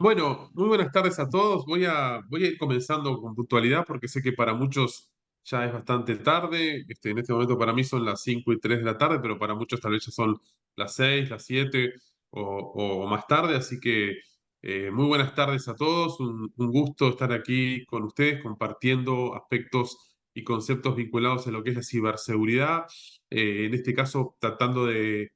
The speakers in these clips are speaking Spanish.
Bueno, muy buenas tardes a todos. Voy a ir comenzando con puntualidad porque sé que para muchos ya es bastante tarde. En este momento para mí son las 5:03 de la tarde, pero para muchos tal vez ya son las 6, las 7 o más tarde. Así que muy buenas tardes a todos. Un gusto estar aquí con ustedes compartiendo aspectos y conceptos vinculados a lo que es la ciberseguridad. En este caso, tratando de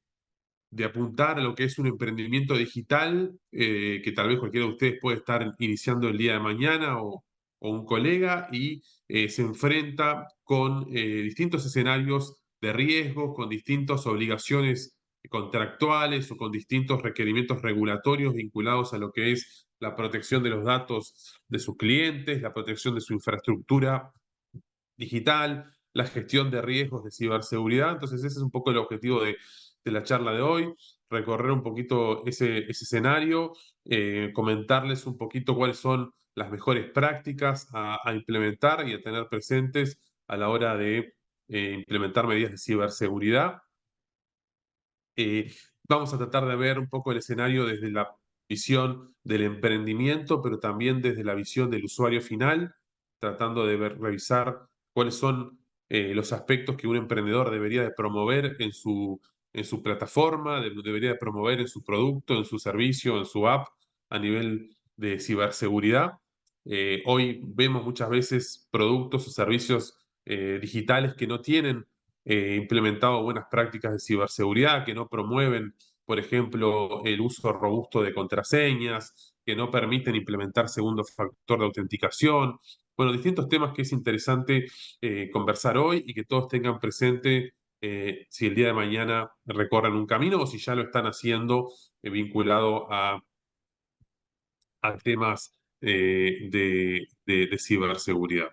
apuntar a lo que es un emprendimiento digital que tal vez cualquiera de ustedes puede estar iniciando el día de mañana o un colega y se enfrenta con distintos escenarios de riesgo, con distintas obligaciones contractuales o con distintos requerimientos regulatorios vinculados a lo que es la protección de los datos de sus clientes, la protección de su infraestructura digital, la gestión de riesgos de ciberseguridad. Entonces, ese es un poco el objetivo de la charla de hoy, recorrer un poquito ese escenario, comentarles un poquito cuáles son las mejores prácticas a implementar y a tener presentes a la hora de implementar medidas de ciberseguridad. Eh, Vamos a tratar de ver un poco el escenario desde la visión del emprendimiento, pero también desde la visión del usuario final, tratando de revisar cuáles son los aspectos que un emprendedor debería de promover en su plataforma, debería de promover en su producto, en su servicio, en su app a nivel de ciberseguridad. Hoy vemos muchas veces productos o servicios digitales que no tienen implementado buenas prácticas de ciberseguridad, que no promueven, por ejemplo, el uso robusto de contraseñas, que no permiten implementar segundo factor de autenticación. Bueno, distintos temas que es interesante conversar hoy y que todos tengan presente si el día de mañana recorren un camino o si ya lo están haciendo vinculado a temas de ciberseguridad.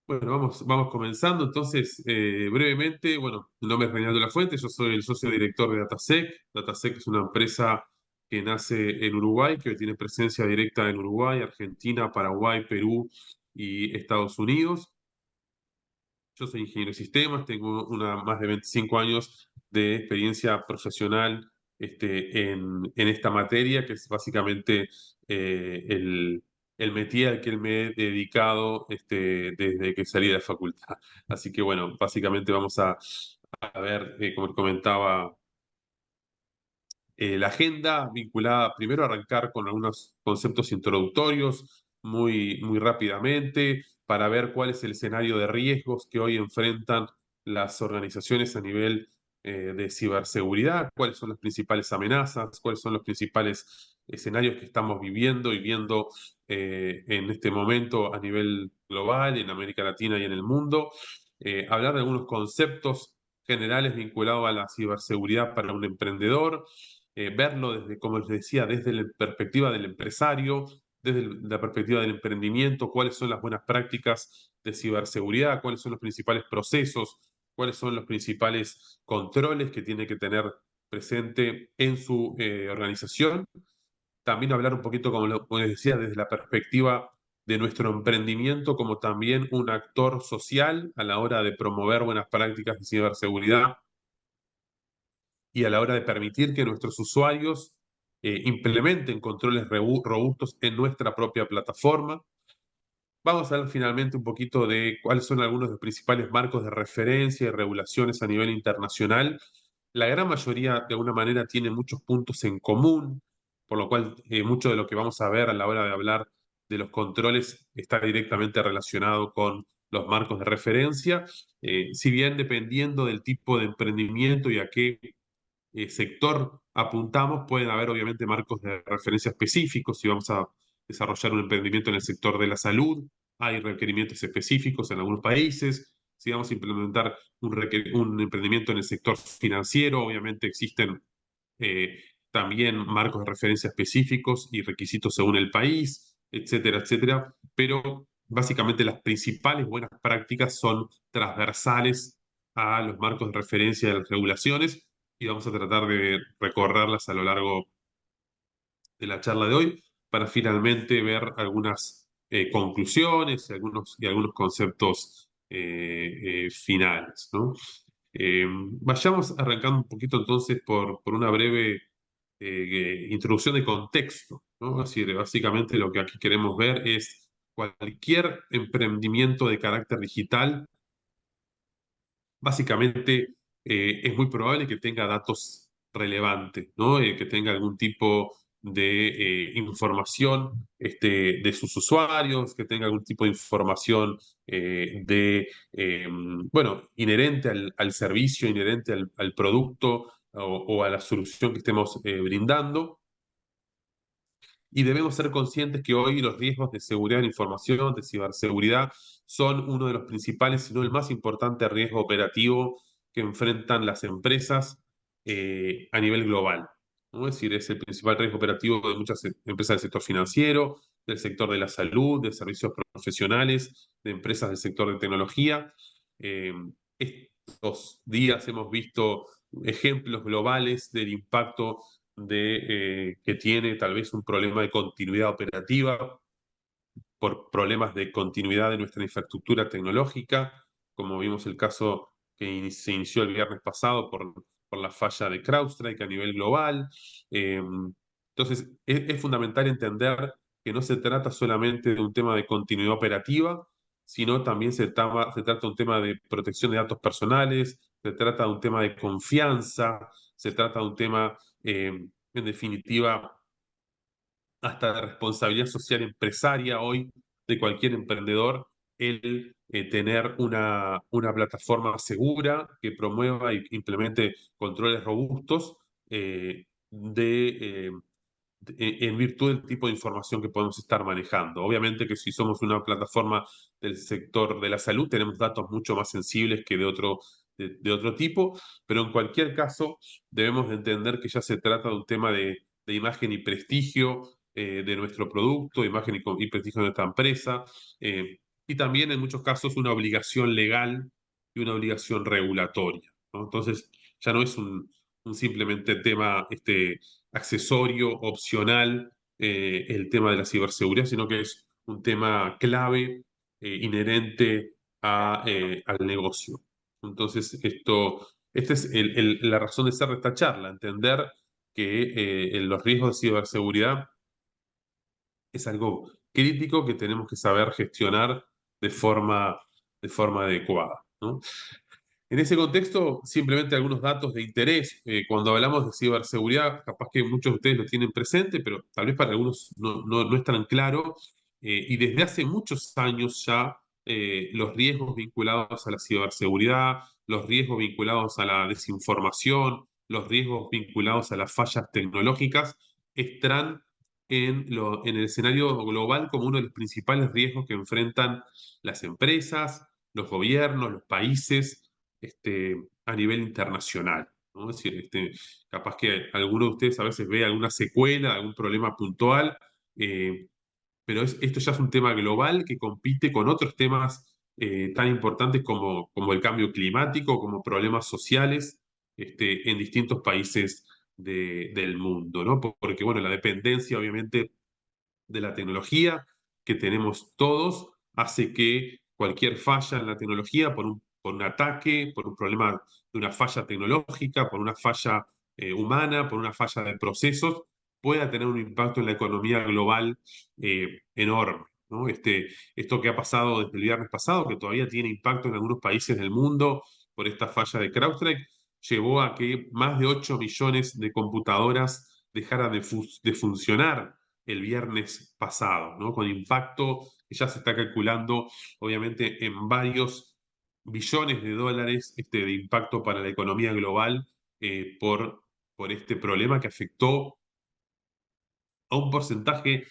Bueno, vamos comenzando. Entonces, brevemente, bueno, mi nombre es Reinaldo Lafuente, yo soy el socio director de Datasec. Datasec es una empresa que nace en Uruguay, que tiene presencia directa en Uruguay, Argentina, Paraguay, Perú y Estados Unidos. Yo soy ingeniero de sistemas, tengo más de 25 años de experiencia profesional en esta materia, que es básicamente el métier al que me he dedicado desde que salí de la facultad. Así que bueno, básicamente vamos a ver, como comentaba, la agenda vinculada, primero arrancar con algunos conceptos introductorios muy rápidamente para ver cuál es el escenario de riesgos que hoy enfrentan las organizaciones a nivel de ciberseguridad, cuáles son las principales amenazas, cuáles son los principales escenarios que estamos viviendo y viendo en este momento a nivel global, en América Latina y en el mundo. Hablar de algunos conceptos generales vinculados a la ciberseguridad para un emprendedor, verlo desde, como les decía, desde la perspectiva del empresario, desde la perspectiva del emprendimiento, cuáles son las buenas prácticas de ciberseguridad, cuáles son los principales procesos, cuáles son los principales controles que tiene que tener presente en su organización. También hablar un poquito, como les decía, desde la perspectiva de nuestro emprendimiento como también un actor social a la hora de promover buenas prácticas de ciberseguridad y a la hora de permitir que nuestros usuarios implementen controles robustos en nuestra propia plataforma. Vamos a ver finalmente un poquito de cuáles son algunos de los principales marcos de referencia y regulaciones a nivel internacional. La gran mayoría, de alguna manera, tiene muchos puntos en común, por lo cual mucho de lo que vamos a ver a la hora de hablar de los controles está directamente relacionado con los marcos de referencia. Si bien dependiendo del tipo de emprendimiento y a qué sector apuntamos, pueden haber obviamente marcos de referencia específicos. Si vamos a desarrollar un emprendimiento en el sector de la salud, hay requerimientos específicos en algunos países. Si vamos a implementar un emprendimiento en el sector financiero, obviamente existen eh, también marcos de referencia específicos y requisitos según el país, etcétera, etcétera. Pero básicamente las principales buenas prácticas son transversales a los marcos de referencia de las regulaciones y vamos a tratar de recorrerlas a lo largo de la charla de hoy para finalmente ver algunas conclusiones y algunos conceptos finales, ¿no? Vayamos arrancando un poquito entonces por una breve introducción de contexto, ¿no? Es decir, básicamente lo que aquí queremos ver es cualquier emprendimiento de carácter digital. Básicamente, es muy probable que tenga datos relevantes, ¿no? Que tenga algún tipo de información de sus usuarios, que tenga algún tipo de información bueno, inherente al servicio, inherente al producto o a la solución que estemos brindando. Y debemos ser conscientes que hoy los riesgos de seguridad de la información, de ciberseguridad, son uno de los principales, si no el más importante riesgo operativo que enfrentan las empresas a nivel global, ¿no? Es decir, es el principal riesgo operativo de muchas empresas del sector financiero, del sector de la salud, de servicios profesionales, de empresas del sector de tecnología. Eh, Estos días hemos visto ejemplos globales del impacto que tiene tal vez un problema de continuidad operativa por problemas de continuidad de nuestra infraestructura tecnológica, como vimos el caso que se inició el viernes pasado por la falla de CrowdStrike a nivel global. Entonces, es fundamental entender que no se trata solamente de un tema de continuidad operativa, sino también se trata de un tema de protección de datos personales, se trata de un tema de confianza, se trata de un tema, en definitiva, hasta de responsabilidad social empresaria hoy de cualquier emprendedor, el tener una plataforma segura que promueva e implemente controles robustos en virtud del tipo de información que podemos estar manejando. Obviamente que si somos una plataforma del sector de la salud, tenemos datos mucho más sensibles que de otro tipo, pero en cualquier caso debemos de entender que ya se trata de un tema de imagen y prestigio de nuestro producto, imagen y prestigio de nuestra empresa, y también en muchos casos una obligación legal y una obligación regulatoria, ¿no? Entonces ya no es un simplemente tema accesorio, opcional, el tema de la ciberseguridad, sino que es un tema clave, inherente al negocio. Entonces, esta es la razón de ser de esta charla, entender que los riesgos de ciberseguridad es algo crítico que tenemos que saber gestionar de de forma adecuada, ¿no? En ese contexto, simplemente algunos datos de interés. Cuando hablamos de ciberseguridad, capaz que muchos de ustedes lo tienen presente, pero tal vez para algunos no es tan claro. Y desde hace muchos años ya, los riesgos vinculados a la ciberseguridad, los riesgos vinculados a la desinformación, los riesgos vinculados a las fallas tecnológicas, están en el escenario global como uno de los principales riesgos que enfrentan las empresas, los gobiernos, los países a nivel internacional, ¿no? Es decir, capaz que alguno de ustedes a veces ve alguna secuela, algún problema puntual, eh, pero esto ya es un tema global que compite con otros temas tan importantes como el cambio climático, como problemas sociales en distintos países del mundo, ¿no? Porque, bueno, la dependencia, obviamente, de la tecnología que tenemos todos hace que cualquier falla en la tecnología, por un ataque, por un problema de una falla tecnológica, por una falla humana, por una falla de procesos, pueda tener un impacto en la economía global enorme, ¿no? Esto que ha pasado desde el viernes pasado, que todavía tiene impacto en algunos países del mundo por esta falla de CrowdStrike, llevó a que más de 8 millones de computadoras dejaran de funcionar el viernes pasado, ¿no? Con impacto que ya se está calculando, obviamente, en varios billones de dólares de impacto para la economía global por este problema que afectó a un porcentaje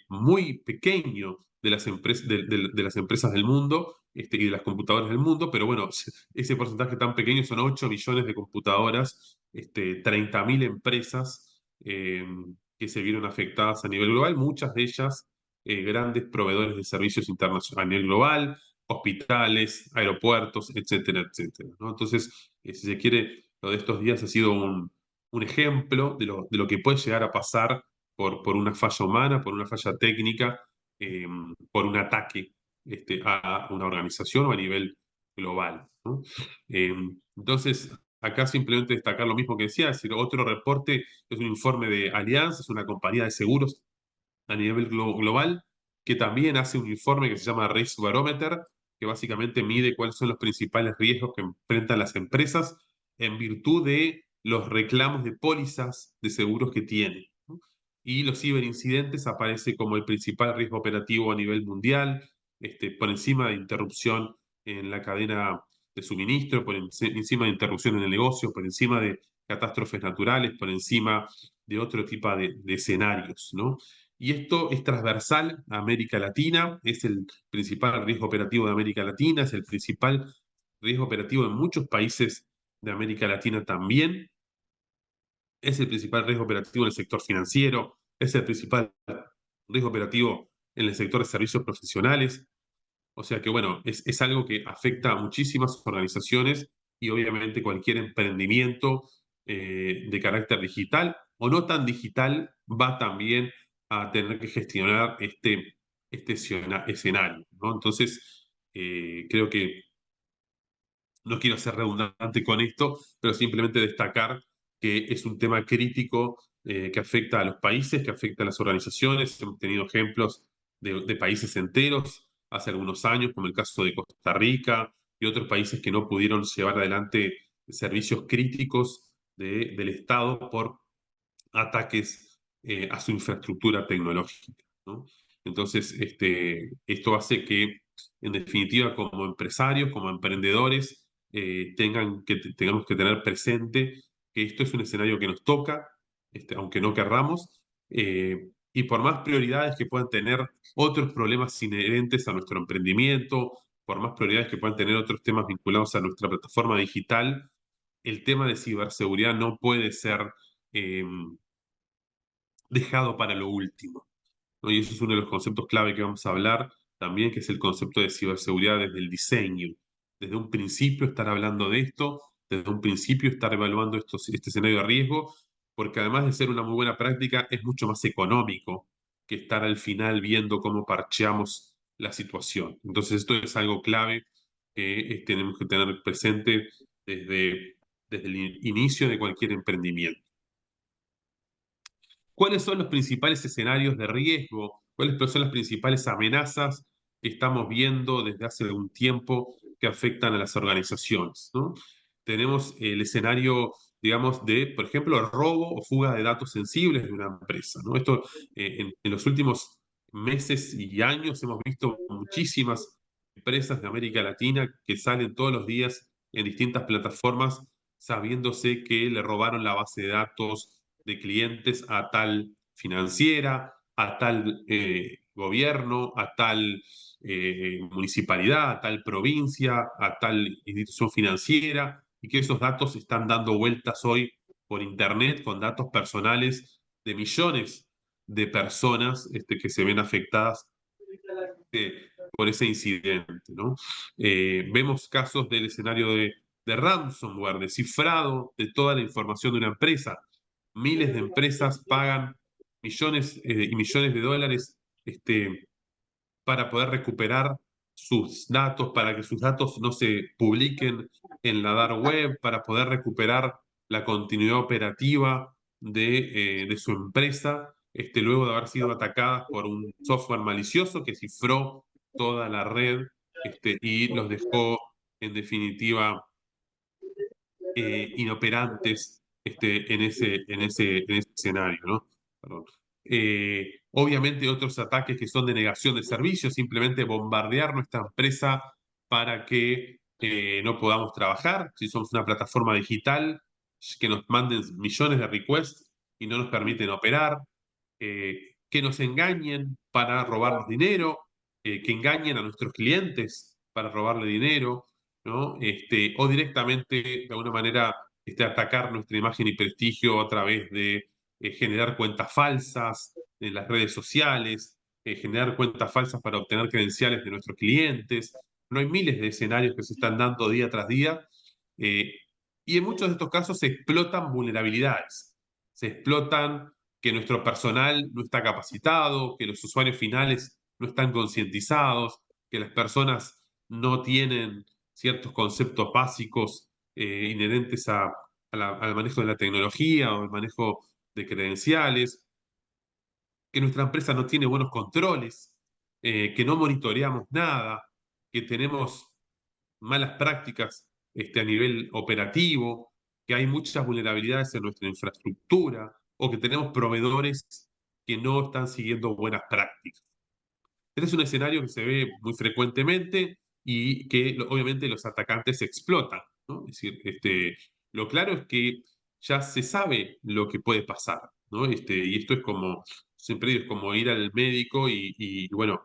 muy pequeño de las, de las empresas del mundo y de las computadoras del mundo, pero bueno, ese porcentaje tan pequeño son 8 millones de computadoras, 30.000 empresas que se vieron afectadas a nivel global, muchas de ellas grandes proveedores de servicios internacionales a nivel global, hospitales, aeropuertos, etcétera, etcétera, ¿no? Entonces, si se quiere, lo de estos días ha sido un ejemplo de lo que puede llegar a pasar por una falla humana, por una falla técnica, eh, por un ataque a una organización o a nivel global, ¿no? Eh, entonces, acá simplemente destacar lo mismo que decía, es decir, otro reporte es un informe de Allianz, es una compañía de seguros a nivel global, que también hace un informe que se llama Risk Barometer, que básicamente mide cuáles son los principales riesgos que enfrentan las empresas en virtud de los reclamos de pólizas de seguros que tienen, ¿no? Y los ciberincidentes aparece como el principal riesgo operativo a nivel mundial, por encima de interrupción en la cadena de suministro, encima de interrupción en el negocio, por encima de catástrofes naturales, por encima de otro tipo de escenarios, ¿no? Y esto es transversal a América Latina, es el principal riesgo operativo de América Latina, es el principal riesgo operativo en muchos países de América Latina también, es el principal riesgo operativo en el sector financiero, es el principal riesgo operativo en el sector de servicios profesionales. O sea que, bueno, es algo que afecta a muchísimas organizaciones y obviamente cualquier emprendimiento de carácter digital o no tan digital va también a tener que gestionar este escenario, ¿no? Entonces, creo que no quiero ser redundante con esto, pero simplemente destacar que es un tema crítico que afecta a los países, que afecta a las organizaciones. Hemos tenido ejemplos de países enteros hace algunos años, como el caso de Costa Rica y otros países que no pudieron llevar adelante servicios críticos del Estado por ataques a su infraestructura tecnológica, ¿no? Entonces, esto hace que, en definitiva, como empresarios, como emprendedores, tengamos que tener presente que esto es un escenario que nos toca, aunque no querramos, y por más prioridades que puedan tener otros problemas inherentes a nuestro emprendimiento, por más prioridades que puedan tener otros temas vinculados a nuestra plataforma digital, el tema de ciberseguridad no puede ser eh, dejado para lo último, ¿no? Y eso es uno de los conceptos clave que vamos a hablar también, que es el concepto de ciberseguridad desde el diseño. Desde un principio estar hablando de esto, desde un principio estar evaluando este escenario de riesgo, porque además de ser una muy buena práctica, es mucho más económico que estar al final viendo cómo parcheamos la situación. Entonces esto es algo clave que tenemos que tener presente desde el inicio de cualquier emprendimiento. ¿Cuáles son los principales escenarios de riesgo? ¿Cuáles son las principales amenazas que estamos viendo desde hace algún tiempo que afectan a las organizaciones, ¿no? Tenemos el escenario, digamos, de, por ejemplo, robo o fuga de datos sensibles de una empresa, ¿no? Esto, en los últimos meses y años hemos visto muchísimas empresas de América Latina que salen todos los días en distintas plataformas sabiéndose que le robaron la base de datos de clientes a tal financiera, a tal gobierno, a tal municipalidad, a tal provincia, a tal institución financiera, y que esos datos están dando vueltas hoy por Internet con datos personales de millones de personas que se ven afectadas por ese incidente, ¿no? Vemos casos del escenario de ransomware, de cifrado de toda la información de una empresa. Miles de empresas pagan millones y millones de dólares para poder recuperar sus datos, para que sus datos no se publiquen en la dark web, para poder recuperar la continuidad operativa de su empresa, luego de haber sido atacadas por un software malicioso que cifró toda la red, y los dejó, en definitiva, inoperantes, en ese escenario, ¿no? Perdón. Obviamente otros ataques que son de negación de servicios, simplemente bombardear nuestra empresa para que no podamos trabajar. Si somos una plataforma digital, que nos manden millones de requests y no nos permiten operar, que nos engañen para robarnos dinero, que engañen a nuestros clientes para robarle dinero, ¿no? O directamente, de alguna manera, atacar nuestra imagen y prestigio a través de generar cuentas falsas en las redes sociales, generar cuentas falsas para obtener credenciales de nuestros clientes. No hay miles de escenarios que se están dando día tras día, eh, y en muchos de estos casos se explotan vulnerabilidades, se explotan que nuestro personal no está capacitado, que los usuarios finales no están concientizados, que las personas no tienen ciertos conceptos básicos inherentes al manejo de la tecnología o el manejo de credenciales. que nuestra empresa no tiene buenos controles, que no monitoreamos nada, que tenemos malas prácticas a nivel operativo, que hay muchas vulnerabilidades en nuestra infraestructura o que tenemos proveedores que no están siguiendo buenas prácticas. Este es un escenario que se ve muy frecuentemente y que obviamente los atacantes explotan, ¿no? Es decir, lo claro es que ya se sabe lo que puede pasar, ¿no? Y esto es como, siempre digo, es como ir al médico bueno,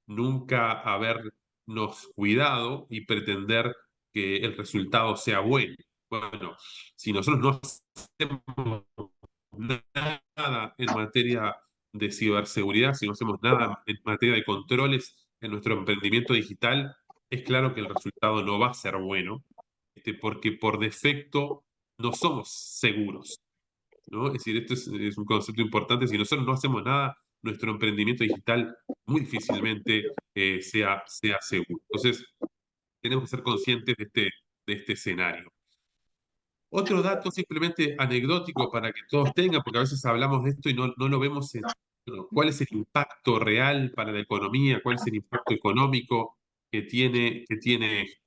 nunca habernos cuidado y pretender que el resultado sea bueno. Bueno, si nosotros no hacemos nada en materia de ciberseguridad, si no hacemos nada en materia de controles en nuestro emprendimiento digital, es claro que el resultado no va a ser bueno, porque por defecto no somos seguros, ¿no? Es decir, esto es un concepto importante. Si nosotros no hacemos nada, nuestro emprendimiento digital muy difícilmente sea seguro. Entonces, tenemos que ser conscientes de este escenario. Otro dato simplemente anecdótico para que todos tengan, porque a veces hablamos de esto y no lo vemos en bueno, cuál es el impacto real para la economía, cuál es el impacto económico que tiene esto.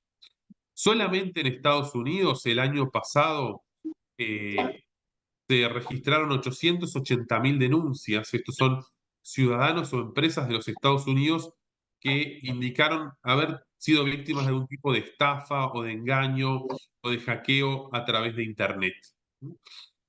Solamente en Estados Unidos el año pasado eh, se registraron 880.000 denuncias. Estos son ciudadanos o empresas de los Estados Unidos que indicaron haber sido víctimas de algún tipo de estafa o de engaño o de hackeo a través de Internet.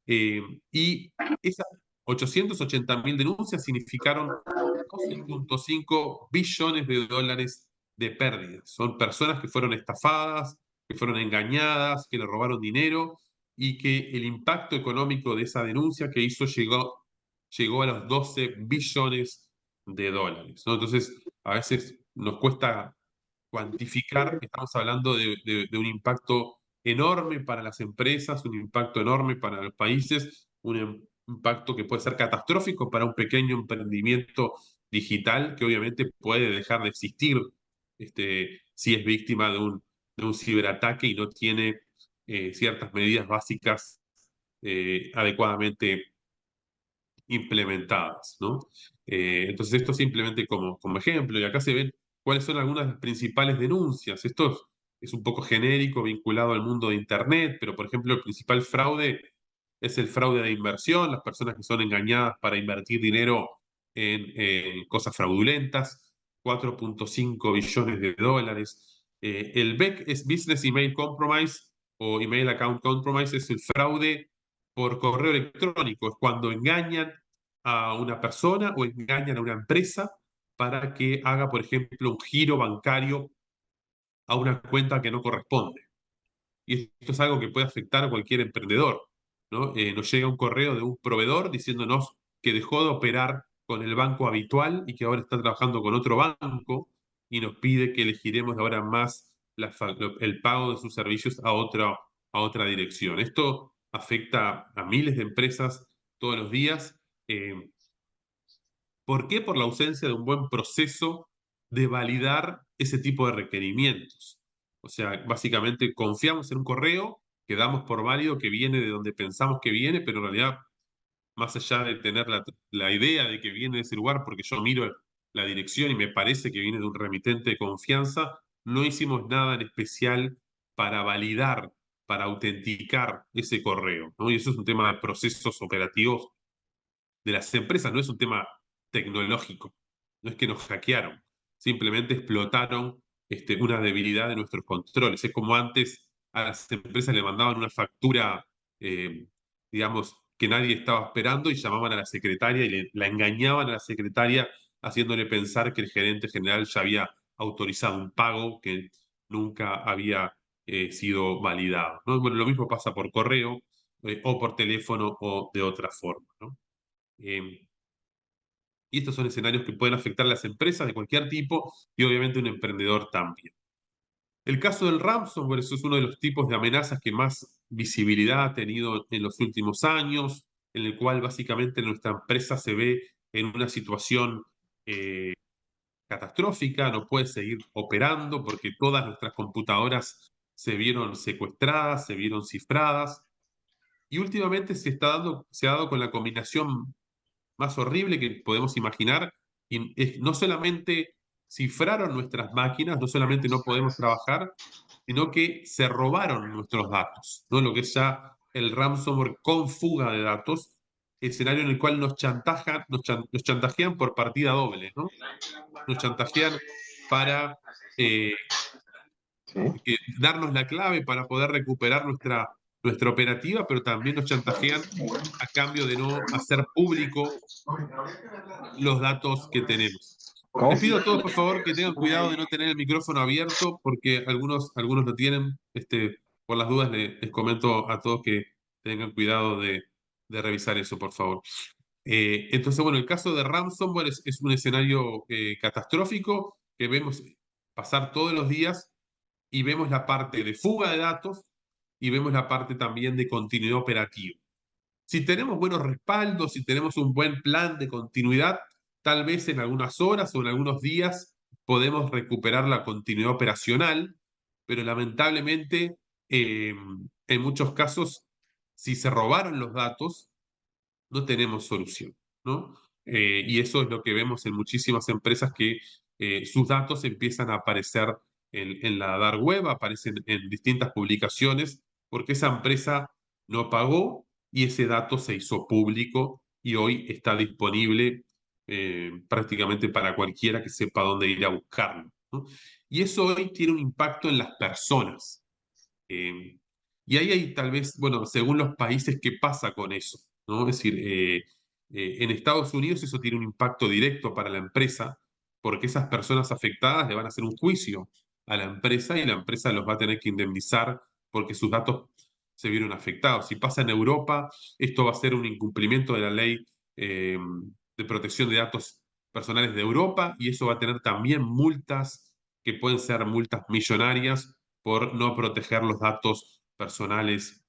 Eh, y esas 880.000 denuncias significaron 12.5 billones de dólares de pérdidas. Son personas que fueron estafadas, que fueron engañadas, que le robaron dinero y que el impacto económico de esa denuncia que hizo llegó a los 12 billones de dólares, ¿no? Entonces, a veces nos cuesta cuantificar, estamos hablando de un impacto enorme para las empresas, un impacto enorme para los países, un impacto que puede ser catastrófico para un pequeño emprendimiento digital que obviamente puede dejar de existir si es víctima de un ciberataque y no tiene ciertas medidas básicas adecuadamente implementadas, ¿no? Entonces, esto simplemente como ejemplo, y acá se ven cuáles son algunas de las principales denuncias. Esto es un poco genérico, vinculado al mundo de Internet, pero por ejemplo, el principal fraude es el fraude de inversión, las personas que son engañadas para invertir dinero en cosas fraudulentas, 4.5 billones de dólares. El BEC es Business Email Compromise o Email Account Compromise, es el fraude por correo electrónico, es cuando engañan a una persona o engañan a una empresa para que haga, por ejemplo, un giro bancario a una cuenta que no corresponde. Y esto es algo que puede afectar a cualquier emprendedor, ¿no? Nos llega un correo de un proveedor diciéndonos que dejó de operar con el banco habitual y que ahora está trabajando con otro banco y nos pide que elegiremos de ahora más el pago de sus servicios a otra dirección. Esto afecta a miles de empresas todos los días. ¿Por qué? Por la ausencia de un buen proceso de validar ese tipo de requerimientos. O sea, básicamente confiamos en un correo que damos por válido que viene de donde pensamos que viene, pero en realidad, más allá de tener la idea de que viene de ese lugar, porque yo miro la dirección y me parece que viene de un remitente de confianza, no hicimos nada en especial para validar, para autenticar ese correo, ¿no? Y eso es un tema de procesos operativos de las empresas, no es un tema tecnológico, no es que nos hackearon, simplemente explotaron una debilidad de nuestros controles. Es como antes a las empresas le mandaban una factura, digamos, que nadie estaba esperando y llamaban a la secretaria y la engañaban a la secretaria haciéndole pensar que el gerente general ya había autorizado un pago que nunca había sido validado, ¿no? Bueno, lo mismo pasa por correo o por teléfono o de otra forma, ¿no? Eh, y estos son escenarios que pueden afectar a las empresas de cualquier tipo y obviamente un emprendedor también. El caso del ransomware, eso es uno de los tipos de amenazas que más visibilidad ha tenido en los últimos años, en el cual básicamente nuestra empresa se ve en una situación catastrófica, no puede seguir operando porque todas nuestras computadoras se vieron secuestradas, se vieron cifradas. Y últimamente se ha dado con la combinación más horrible que podemos imaginar. Y no solamente cifraron nuestras máquinas, no solamente no podemos trabajar, sino que se robaron nuestros datos, ¿no? Lo que es ya el ransomware con fuga de datos, escenario en el cual nos chantajean por partida doble, ¿no? Nos chantajean para eh, Sí. darnos la clave para poder recuperar nuestra operativa, pero también nos chantajean a cambio de no hacer público los datos que tenemos. ¿Cómo? Les pido a todos, por favor, que tengan cuidado de no tener el micrófono abierto, porque algunos lo tienen. Por las dudas, les comento a todos que tengan cuidado de revisar eso, por favor. Entonces, bueno, el caso de ransomware es un escenario catastrófico que vemos pasar todos los días, y vemos la parte de fuga de datos y vemos la parte también de continuidad operativa. Si tenemos buenos respaldos, si tenemos un buen plan de continuidad, tal vez en algunas horas o en algunos días podemos recuperar la continuidad operacional, pero lamentablemente en muchos casos, si se robaron los datos, no tenemos solución, ¿no? Y eso es lo que vemos en muchísimas empresas, que sus datos empiezan a aparecer en la dark web, aparecen en distintas publicaciones, porque esa empresa no pagó y ese dato se hizo público y hoy está disponible prácticamente para cualquiera que sepa dónde ir a buscarlo, ¿no? Y eso hoy tiene un impacto en las personas. eh, y ahí hay tal vez, bueno, según los países, qué pasa con eso, ¿no? Es decir, en Estados Unidos eso tiene un impacto directo para la empresa, porque esas personas afectadas le van a hacer un juicio a la empresa y la empresa los va a tener que indemnizar porque sus datos se vieron afectados. Si pasa en Europa, esto va a ser un incumplimiento de la ley de protección de datos personales de Europa, y eso va a tener también multas que pueden ser multas millonarias por no proteger los datos personales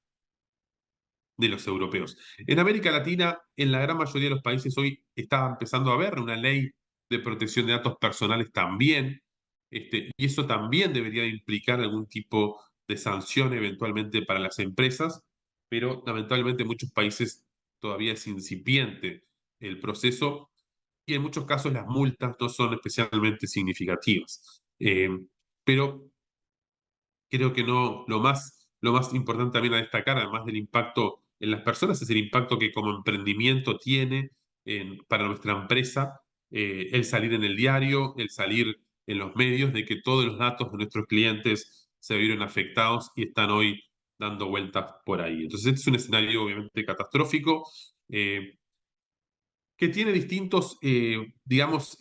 de los europeos. En América Latina, en la gran mayoría de los países hoy está empezando a haber una ley de protección de datos personales también, y eso también debería implicar algún tipo de sanción eventualmente para las empresas, pero lamentablemente en muchos países todavía es incipiente el proceso, y en muchos casos las multas no son especialmente significativas. Pero creo que no, lo más importante también a destacar, además del impacto en las personas, es el impacto que como emprendimiento tiene para nuestra empresa, el salir en el diario, el salir en los medios, de que todos los datos de nuestros clientes se vieron afectados y están hoy dando vueltas por ahí. Entonces, este es un escenario obviamente catastrófico, que tiene distintos, digamos,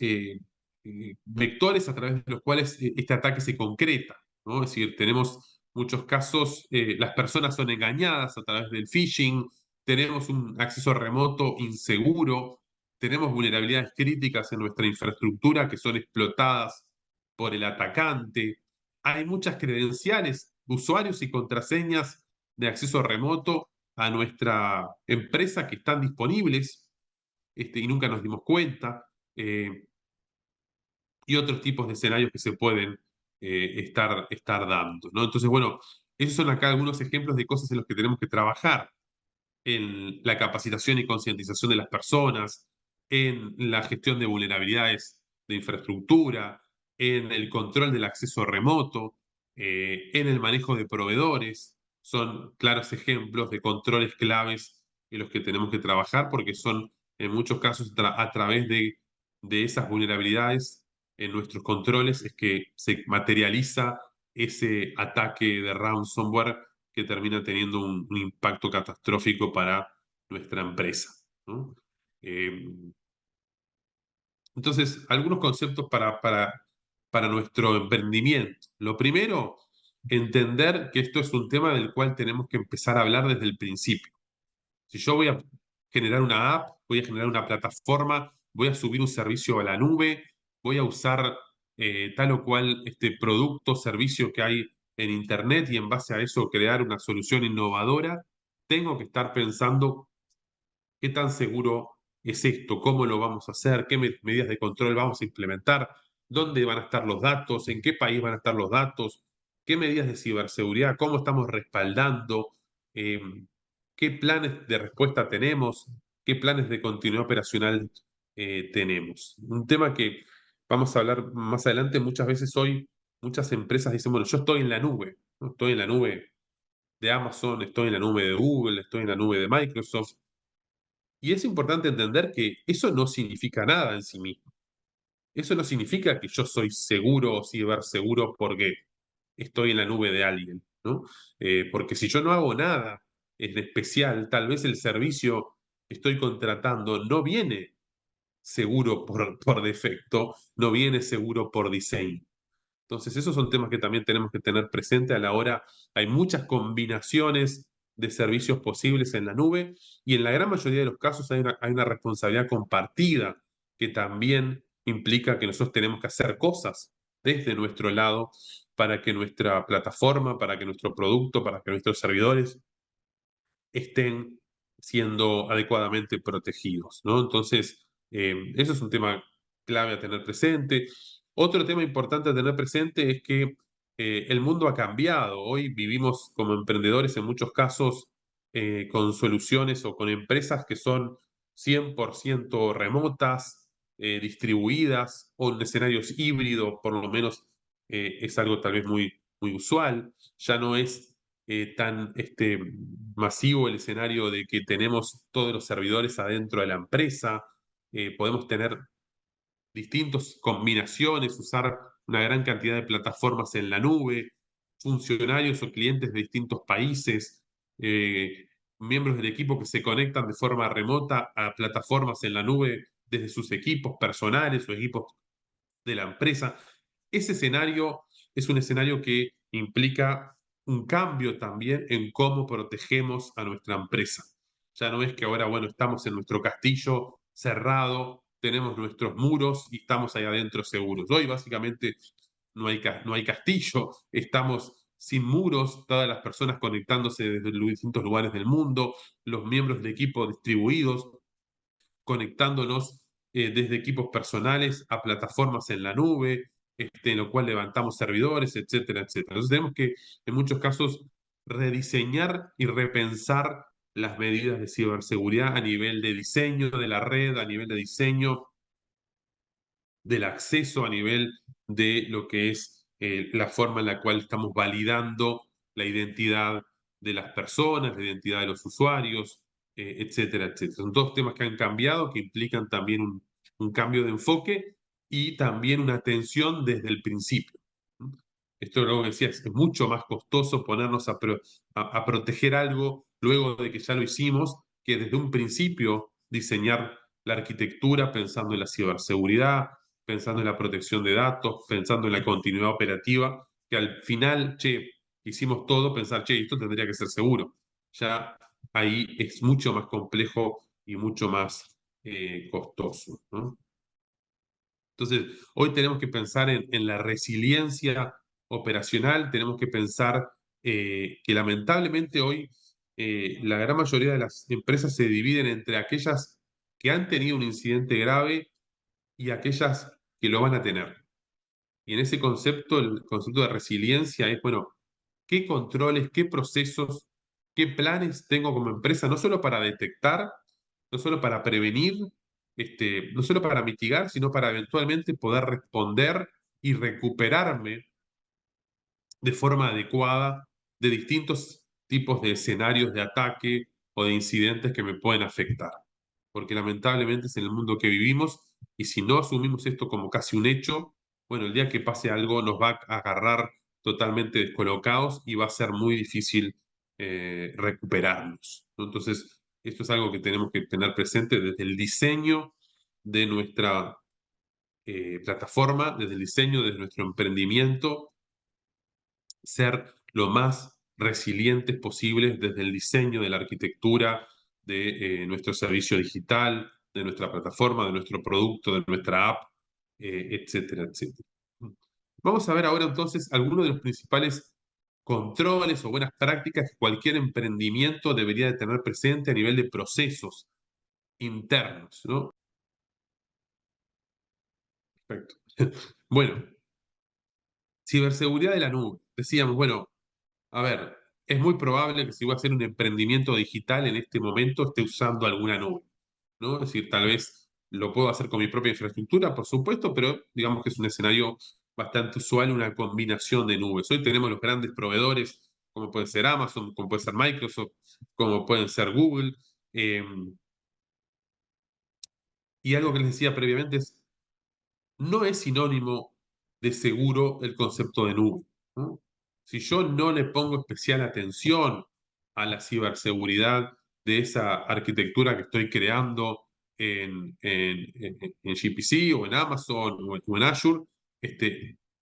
vectores a través de los cuales este ataque se concreta, ¿no? Es decir, tenemos muchos casos, las personas son engañadas a través del phishing, tenemos un acceso remoto inseguro, tenemos vulnerabilidades críticas en nuestra infraestructura que son explotadas por el atacante, hay muchas credenciales, usuarios y contraseñas de acceso remoto a nuestra empresa que están disponibles, y nunca nos dimos cuenta, y otros tipos de escenarios que se pueden estar dando, ¿no? Entonces, bueno, esos son acá algunos ejemplos de cosas en los que tenemos que trabajar: en la capacitación y concientización de las personas, en la gestión de vulnerabilidades de infraestructura, en el control del acceso remoto, en el manejo de proveedores. Son claros ejemplos de controles claves en los que tenemos que trabajar, porque son en muchos casos a través de esas vulnerabilidades en nuestros controles es que se materializa ese ataque de ransomware que termina teniendo un impacto catastrófico para nuestra empresa, ¿no? Eh, entonces, algunos conceptos para nuestro emprendimiento. Lo primero, entender que esto es un tema del cual tenemos que empezar a hablar desde el principio. Si yo voy a generar una app, voy a generar una plataforma, voy a subir un servicio a la nube, voy a usar tal o cual este producto, servicio que hay en Internet, y en base a eso crear una solución innovadora, tengo que estar pensando qué tan seguro es esto, cómo lo vamos a hacer, qué medidas de control vamos a implementar, dónde van a estar los datos, en qué país van a estar los datos, qué medidas de ciberseguridad, cómo estamos respaldando, eh, qué planes de respuesta tenemos. qué planes de continuidad operacional tenemos. Un tema que vamos a hablar más adelante, muchas veces hoy muchas empresas dicen, bueno, yo estoy en la nube, ¿no? Estoy en la nube de Amazon, estoy en la nube de Google, estoy en la nube de Microsoft. Y es importante entender que eso no significa nada en sí mismo. Eso no significa que yo soy seguro o ciberseguro porque estoy en la nube de alguien, ¿no? Porque si yo no hago nada en especial, tal vez el servicio que estoy contratando no viene seguro por defecto, no viene seguro por diseño. Entonces, esos son temas que también tenemos que tener presente a la hora. Hay muchas combinaciones de servicios posibles en la nube y en la gran mayoría de los casos hay una responsabilidad compartida que también implica que nosotros tenemos que hacer cosas desde nuestro lado para que nuestra plataforma, para que nuestro producto, para que nuestros servidores estén siendo adecuadamente protegidos, ¿no? Entonces, eso es un tema clave a tener presente. Otro tema importante a tener presente es que el mundo ha cambiado. Hoy vivimos como emprendedores en muchos casos con soluciones o con empresas que son 100% remotas, distribuidas o en escenarios híbridos, por lo menos es algo tal vez muy usual. Ya no es tan masivo el escenario de que tenemos todos los servidores adentro de la empresa, podemos tener distintas combinaciones, usar una gran cantidad de plataformas en la nube, funcionarios o clientes de distintos países, eh, miembros del equipo que se conectan de forma remota a plataformas en la nube desde sus equipos personales o equipos de la empresa. Ese escenario es un escenario que implica un cambio también en cómo protegemos a nuestra empresa. Ya no es que ahora, bueno, estamos en nuestro castillo cerrado, tenemos nuestros muros y estamos ahí adentro seguros. Hoy básicamente no hay castillo, estamos sin muros, todas las personas conectándose desde distintos lugares del mundo, los miembros del equipo distribuidos, conectándonos desde equipos personales a plataformas en la nube, en lo cual levantamos servidores, etcétera, etcétera. Entonces tenemos que, en muchos casos, rediseñar y repensar las medidas de ciberseguridad a nivel de diseño de la red, a nivel de diseño del acceso, a nivel de lo que es la forma en la cual estamos validando la identidad de las personas, la identidad de los usuarios, etcétera, etcétera. Son dos temas que han cambiado, que implican también un cambio de enfoque y también una atención desde el principio. Esto es lo que decía, es mucho más costoso ponernos a proteger algo luego de que ya lo hicimos, que desde un principio diseñar la arquitectura pensando en la ciberseguridad, pensando en la protección de datos, pensando en la continuidad operativa, que al final, che, hicimos todo, pensar, che, esto tendría que ser seguro. Ya ahí es mucho más complejo y mucho más costoso, ¿no? Entonces, hoy tenemos que pensar en la resiliencia operacional, tenemos que pensar que lamentablemente hoy la gran mayoría de las empresas se dividen entre aquellas que han tenido un incidente grave y aquellas que lo van a tener. Y en ese concepto, el concepto de resiliencia es, bueno, ¿qué controles, qué procesos, qué planes tengo como empresa, no solo para detectar, no solo para prevenir, no solo para mitigar, sino para eventualmente poder responder y recuperarme de forma adecuada de distintos tipos de escenarios de ataque o de incidentes que me pueden afectar? Porque lamentablemente es en el mundo que vivimos y si no asumimos esto como casi un hecho, bueno, el día que pase algo nos va a agarrar totalmente descolocados y va a ser muy difícil recuperarnos, ¿no? Entonces, esto es algo que tenemos que tener presente desde el diseño de nuestra plataforma, desde el diseño de nuestro emprendimiento, ser lo más resilientes posibles desde el diseño de la arquitectura de nuestro servicio digital, de nuestra plataforma, de nuestro producto, de nuestra app, etcétera, etcétera. Vamos a ver ahora entonces algunos de los principales controles o buenas prácticas que cualquier emprendimiento debería de tener presente a nivel de procesos internos, ¿no? Perfecto. Bueno, ciberseguridad de la nube. Decíamos, bueno, a ver, es muy probable que si voy a hacer un emprendimiento digital en este momento esté usando alguna nube. ¿no? Es decir, tal vez lo puedo hacer con mi propia infraestructura, por supuesto, pero digamos que es un escenario bastante usual, una combinación de nubes. Hoy tenemos los grandes proveedores, como puede ser Amazon, como puede ser Microsoft, como pueden ser Google. eh, y algo que les decía previamente es, no es sinónimo de seguro el concepto de nube, ¿no? Si yo no le pongo especial atención a la ciberseguridad de esa arquitectura que estoy creando en GPC o en Amazon o en Azure,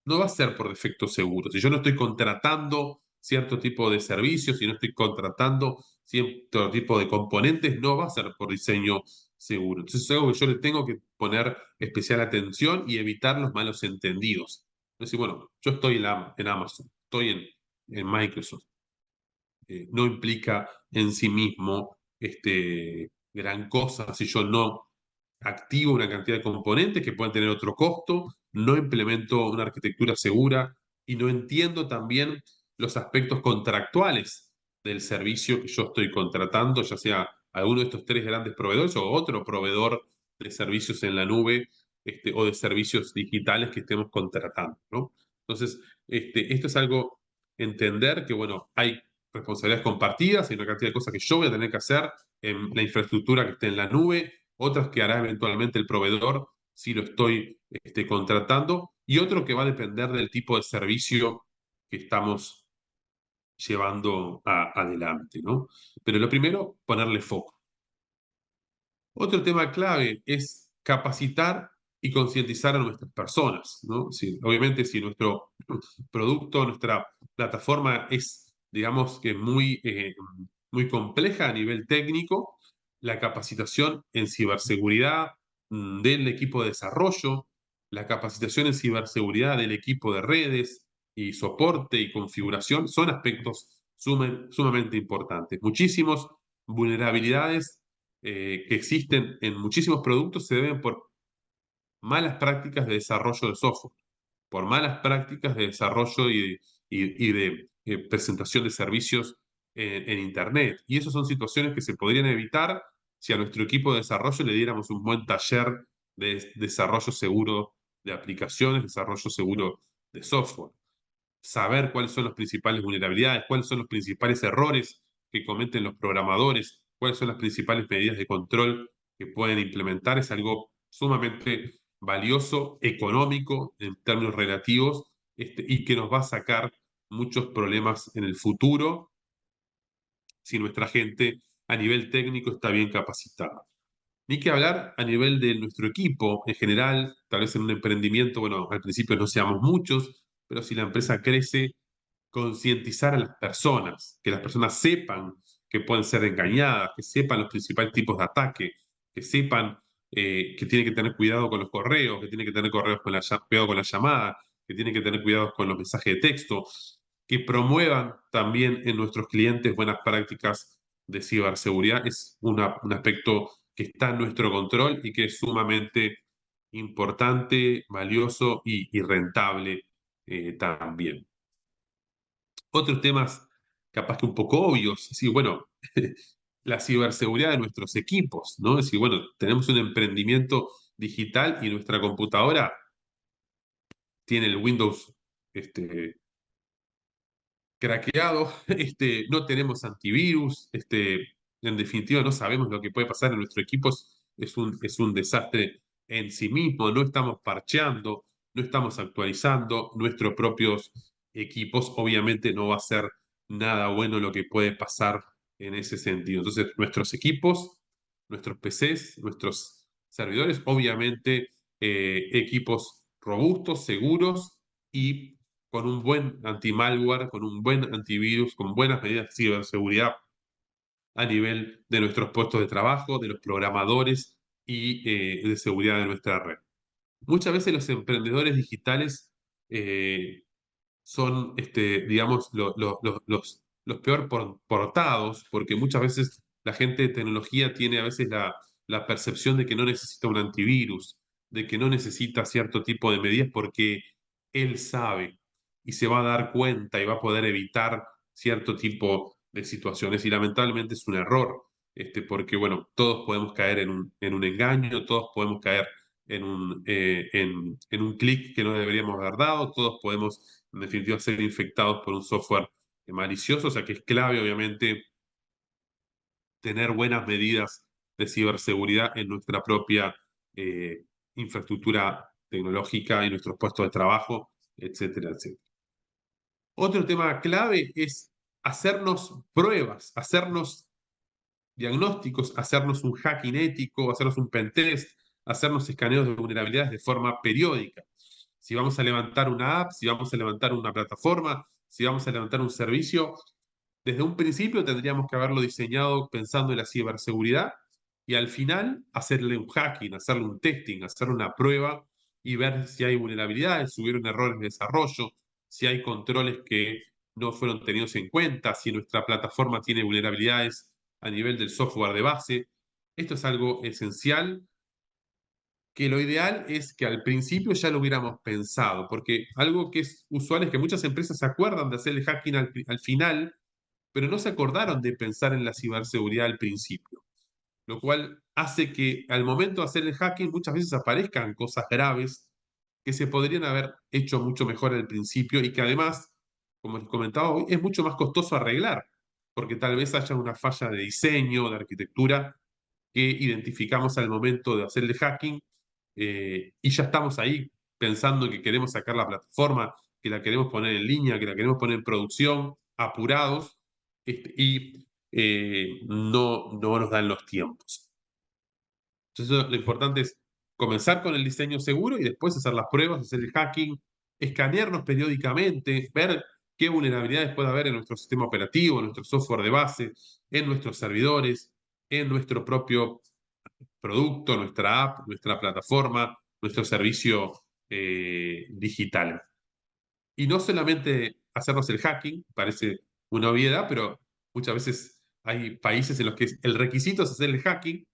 no va a ser por defecto seguro. Si yo no estoy contratando cierto tipo de servicios, si no estoy contratando cierto tipo de componentes, no va a ser por diseño seguro. Entonces es algo que yo le tengo que poner especial atención y evitar los malos entendidos. Entonces, bueno, yo estoy en Amazon, estoy en Microsoft. No implica en sí mismo gran cosa si yo no activo una cantidad de componentes que pueden tener otro costo, no implemento una arquitectura segura y no entiendo también los aspectos contractuales del servicio que yo estoy contratando, ya sea alguno de estos tres grandes proveedores o otro proveedor de servicios en la nube, o de servicios digitales que estemos contratando, ¿no? Entonces, esto es algo, entender que, bueno, hay responsabilidades compartidas, hay una cantidad de cosas que yo voy a tener que hacer en la infraestructura que esté en la nube, otras que hará eventualmente el proveedor si lo estoy contratando, y otro que va a depender del tipo de servicio que estamos llevando adelante, ¿no? Pero lo primero, ponerle foco. Otro tema clave es capacitar y concientizar a nuestras personas, ¿no? Obviamente, si nuestro producto, nuestra plataforma es, digamos que muy compleja a nivel técnico, la capacitación en ciberseguridad del equipo de desarrollo, la capacitación en ciberseguridad del equipo de redes y soporte y configuración son aspectos sumamente importantes. Muchísimas vulnerabilidades que existen en muchísimos productos se deben por malas prácticas de desarrollo de software, por malas prácticas de desarrollo y de presentación de servicios en Internet. Y esas son situaciones que se podrían evitar si a nuestro equipo de desarrollo le diéramos un buen taller de desarrollo seguro de aplicaciones, desarrollo seguro de software. Saber cuáles son las principales vulnerabilidades, cuáles son los principales errores que cometen los programadores, cuáles son las principales medidas de control que pueden implementar, es algo sumamente valioso, económico en términos relativos, y que nos va a sacar muchos problemas en el futuro si nuestra gente a nivel técnico está bien capacitada. Ni que hablar a nivel de nuestro equipo en general, tal vez en un emprendimiento, bueno, al principio no seamos muchos, pero si la empresa crece, concientizar a las personas, que las personas sepan que pueden ser engañadas, que sepan los principales tipos de ataque, que sepan que tienen que tener cuidado con los correos, que tienen que tener cuidado con la llamada, que tienen que tener cuidado con los mensajes de texto, que promuevan también en nuestros clientes buenas prácticas de ciberseguridad. Es un aspecto que está en nuestro control y que es sumamente importante, valioso y rentable también. Otros temas capaz que un poco obvios, es decir, bueno, la ciberseguridad de nuestros equipos, ¿no? Es decir, bueno, tenemos un emprendimiento digital y nuestra computadora tiene el Windows este, craqueado, no tenemos antivirus, en definitiva no sabemos lo que puede pasar en nuestro equipo, es un desastre en sí mismo, no estamos parcheando, no estamos actualizando nuestros propios equipos, obviamente no va a ser nada bueno lo que puede pasar en ese sentido. Entonces, nuestros equipos, nuestros PCs, nuestros servidores, obviamente equipos robustos, seguros y con un buen anti-malware, con un buen antivirus, con buenas medidas de ciberseguridad a nivel de nuestros puestos de trabajo, de los programadores y de seguridad de nuestra red. Muchas veces los emprendedores digitales son, digamos, los peor portados, porque muchas veces la gente de tecnología tiene a veces la percepción de que no necesita un antivirus, de que no necesita cierto tipo de medidas porque él sabe y se va a dar cuenta y va a poder evitar cierto tipo de situaciones y lamentablemente es un error. porque bueno, todos podemos caer en un engaño, todos podemos caer en un clic que no deberíamos haber dado, todos podemos, en definitiva, ser infectados por un software malicioso, o sea que es clave, obviamente, tener buenas medidas de ciberseguridad en nuestra propia eh, infraestructura tecnológica y nuestros puestos de trabajo, etcétera, etcétera. Otro tema clave es hacernos pruebas, hacernos diagnósticos, hacernos un hacking ético, hacernos un pentest, hacernos escaneos de vulnerabilidades de forma periódica. Si vamos a levantar una app, si vamos a levantar una plataforma, si vamos a levantar un servicio, desde un principio tendríamos que haberlo diseñado pensando en la ciberseguridad y al final hacerle un hacking, hacerle un testing, hacerle una prueba y ver si hay vulnerabilidades, si hubieron errores de desarrollo, si hay controles que no fueron tenidos en cuenta, si nuestra plataforma tiene vulnerabilidades a nivel del software de base. Esto es algo esencial que lo ideal es que al principio ya lo hubiéramos pensado, porque algo que es usual es que muchas empresas se acuerdan de hacer el hacking al final, pero no se acordaron de pensar en la ciberseguridad al principio, lo cual hace que al momento de hacer el hacking muchas veces aparezcan cosas graves que se podrían haber hecho mucho mejor al principio y que además, como les comentaba hoy, es mucho más costoso arreglar, porque tal vez haya una falla de diseño, de arquitectura, que identificamos al momento de hacer el hacking y ya estamos ahí pensando que queremos sacar la plataforma, que la queremos poner en línea, que la queremos poner en producción, apurados, y no nos dan los tiempos. Entonces, lo importante es comenzar con el diseño seguro y después hacer las pruebas, hacer el hacking, escanearnos periódicamente, ver qué vulnerabilidades puede haber en nuestro sistema operativo, en nuestro software de base, en nuestros servidores, en nuestro propio producto, nuestra app, nuestra plataforma, nuestro servicio digital. Y no solamente hacernos el hacking, parece una obviedad, pero muchas veces hay países en los que el requisito es hacer el hacking,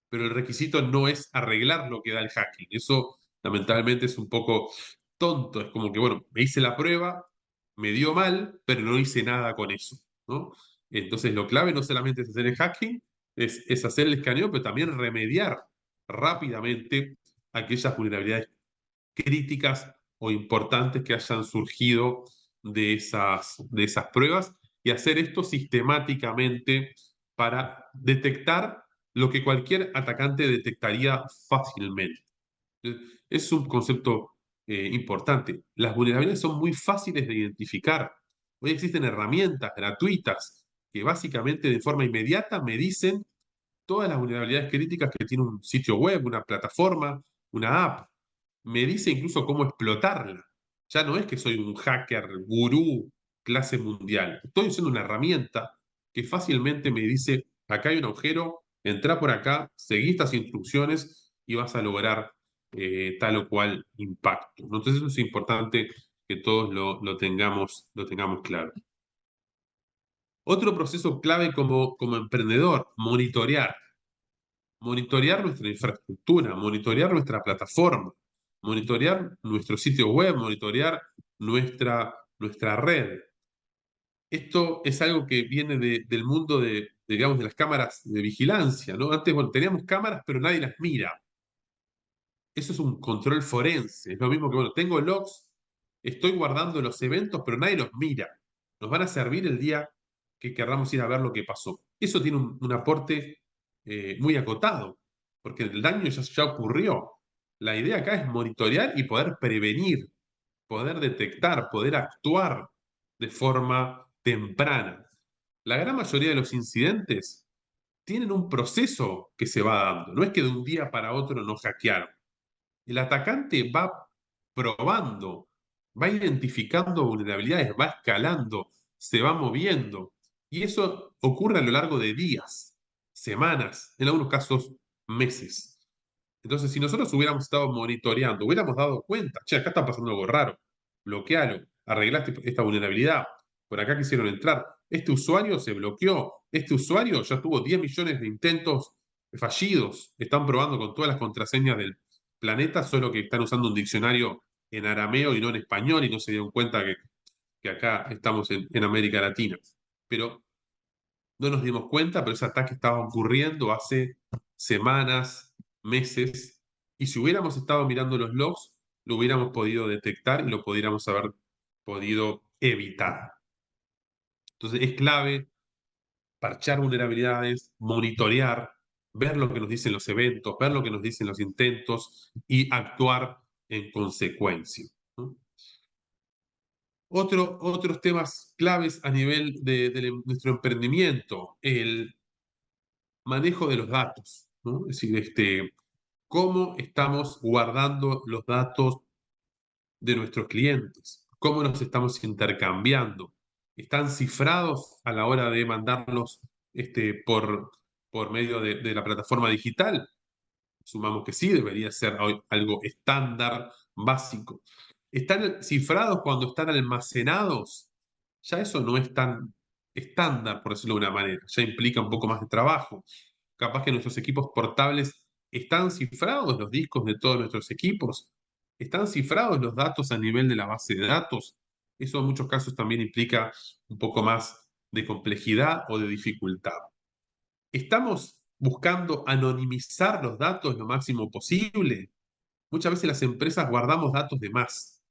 pero el requisito no es arreglar lo que da el hacking. Eso lamentablemente es un poco tonto. Es como que, bueno, me hice la prueba, me dio mal, pero no hice nada con eso, ¿no? Entonces lo clave no solamente es hacer el hacking, es hacer el escaneo, pero también remediar rápidamente aquellas vulnerabilidades críticas o importantes que hayan surgido de esas pruebas y hacer esto sistemáticamente para detectar lo que cualquier atacante detectaría fácilmente. Es un concepto importante. Las vulnerabilidades son muy fáciles de identificar. Hoy existen herramientas gratuitas que básicamente de forma inmediata me dicen todas las vulnerabilidades críticas que tiene un sitio web, una plataforma, una app. Me dice incluso cómo explotarla. Ya no es que soy un hacker gurú clase mundial. Estoy usando una herramienta que fácilmente me dice, acá hay un agujero, entra por acá, seguí estas instrucciones y vas a lograr tal o cual impacto. Entonces eso es importante que todos lo tengamos claro. Otro proceso clave como emprendedor, monitorear. Monitorear nuestra infraestructura, monitorear nuestra plataforma, monitorear nuestro sitio web, monitorear nuestra red. Esto es algo que viene del mundo digamos, de las cámaras de vigilancia, ¿no? Antes, bueno, teníamos cámaras, pero nadie las mira. Eso es un control forense. Es lo mismo que, bueno, tengo logs, estoy guardando los eventos, pero nadie los mira. Nos van a servir el día que querramos ir a ver lo que pasó. Eso tiene un aporte muy acotado, porque el daño ya ocurrió. La idea acá es monitorear y poder prevenir, poder detectar, poder actuar de forma temprana. La gran mayoría de los incidentes tienen un proceso que se va dando. No es que de un día para otro nos hackearon. El atacante va probando, va identificando vulnerabilidades, va escalando, se va moviendo. Y eso ocurre a lo largo de días, semanas, en algunos casos meses. Entonces, si nosotros hubiéramos estado monitoreando, hubiéramos dado cuenta, che, acá está pasando algo raro, bloquealo, arreglaste esta vulnerabilidad, por acá quisieron entrar, este usuario se bloqueó, este usuario ya tuvo 10 millones de intentos fallidos, están probando con todas las contraseñas del planeta, solo que están usando un diccionario en arameo y no en español y no se dieron cuenta que acá estamos en América Latina. Pero no nos dimos cuenta, pero ese ataque estaba ocurriendo hace semanas, meses, y si hubiéramos estado mirando los logs, lo hubiéramos podido detectar y lo pudiéramos haber podido evitar. Entonces es clave parchar vulnerabilidades, monitorear, ver lo que nos dicen los eventos, ver lo que nos dicen los intentos y actuar en consecuencia, ¿no? Otros temas claves a nivel de nuestro emprendimiento, el manejo de los datos, ¿no? Es decir, cómo estamos guardando los datos de nuestros clientes, cómo nos estamos intercambiando, están cifrados a la hora de mandarlos por medio de la plataforma digital. Sumamos que sí, debería ser algo estándar, básico. ¿Están cifrados cuando están almacenados? Ya eso no es tan estándar, por decirlo de una manera, ya implica un poco más de trabajo. Capaz que nuestros equipos portables están cifrados, los discos de todos nuestros equipos, están cifrados los datos a nivel de la base de datos. Eso en muchos casos también implica un poco más de complejidad o de dificultad. ¿Estamos buscando anonimizar los datos lo máximo posible? Muchas veces las empresas guardamos datos de más,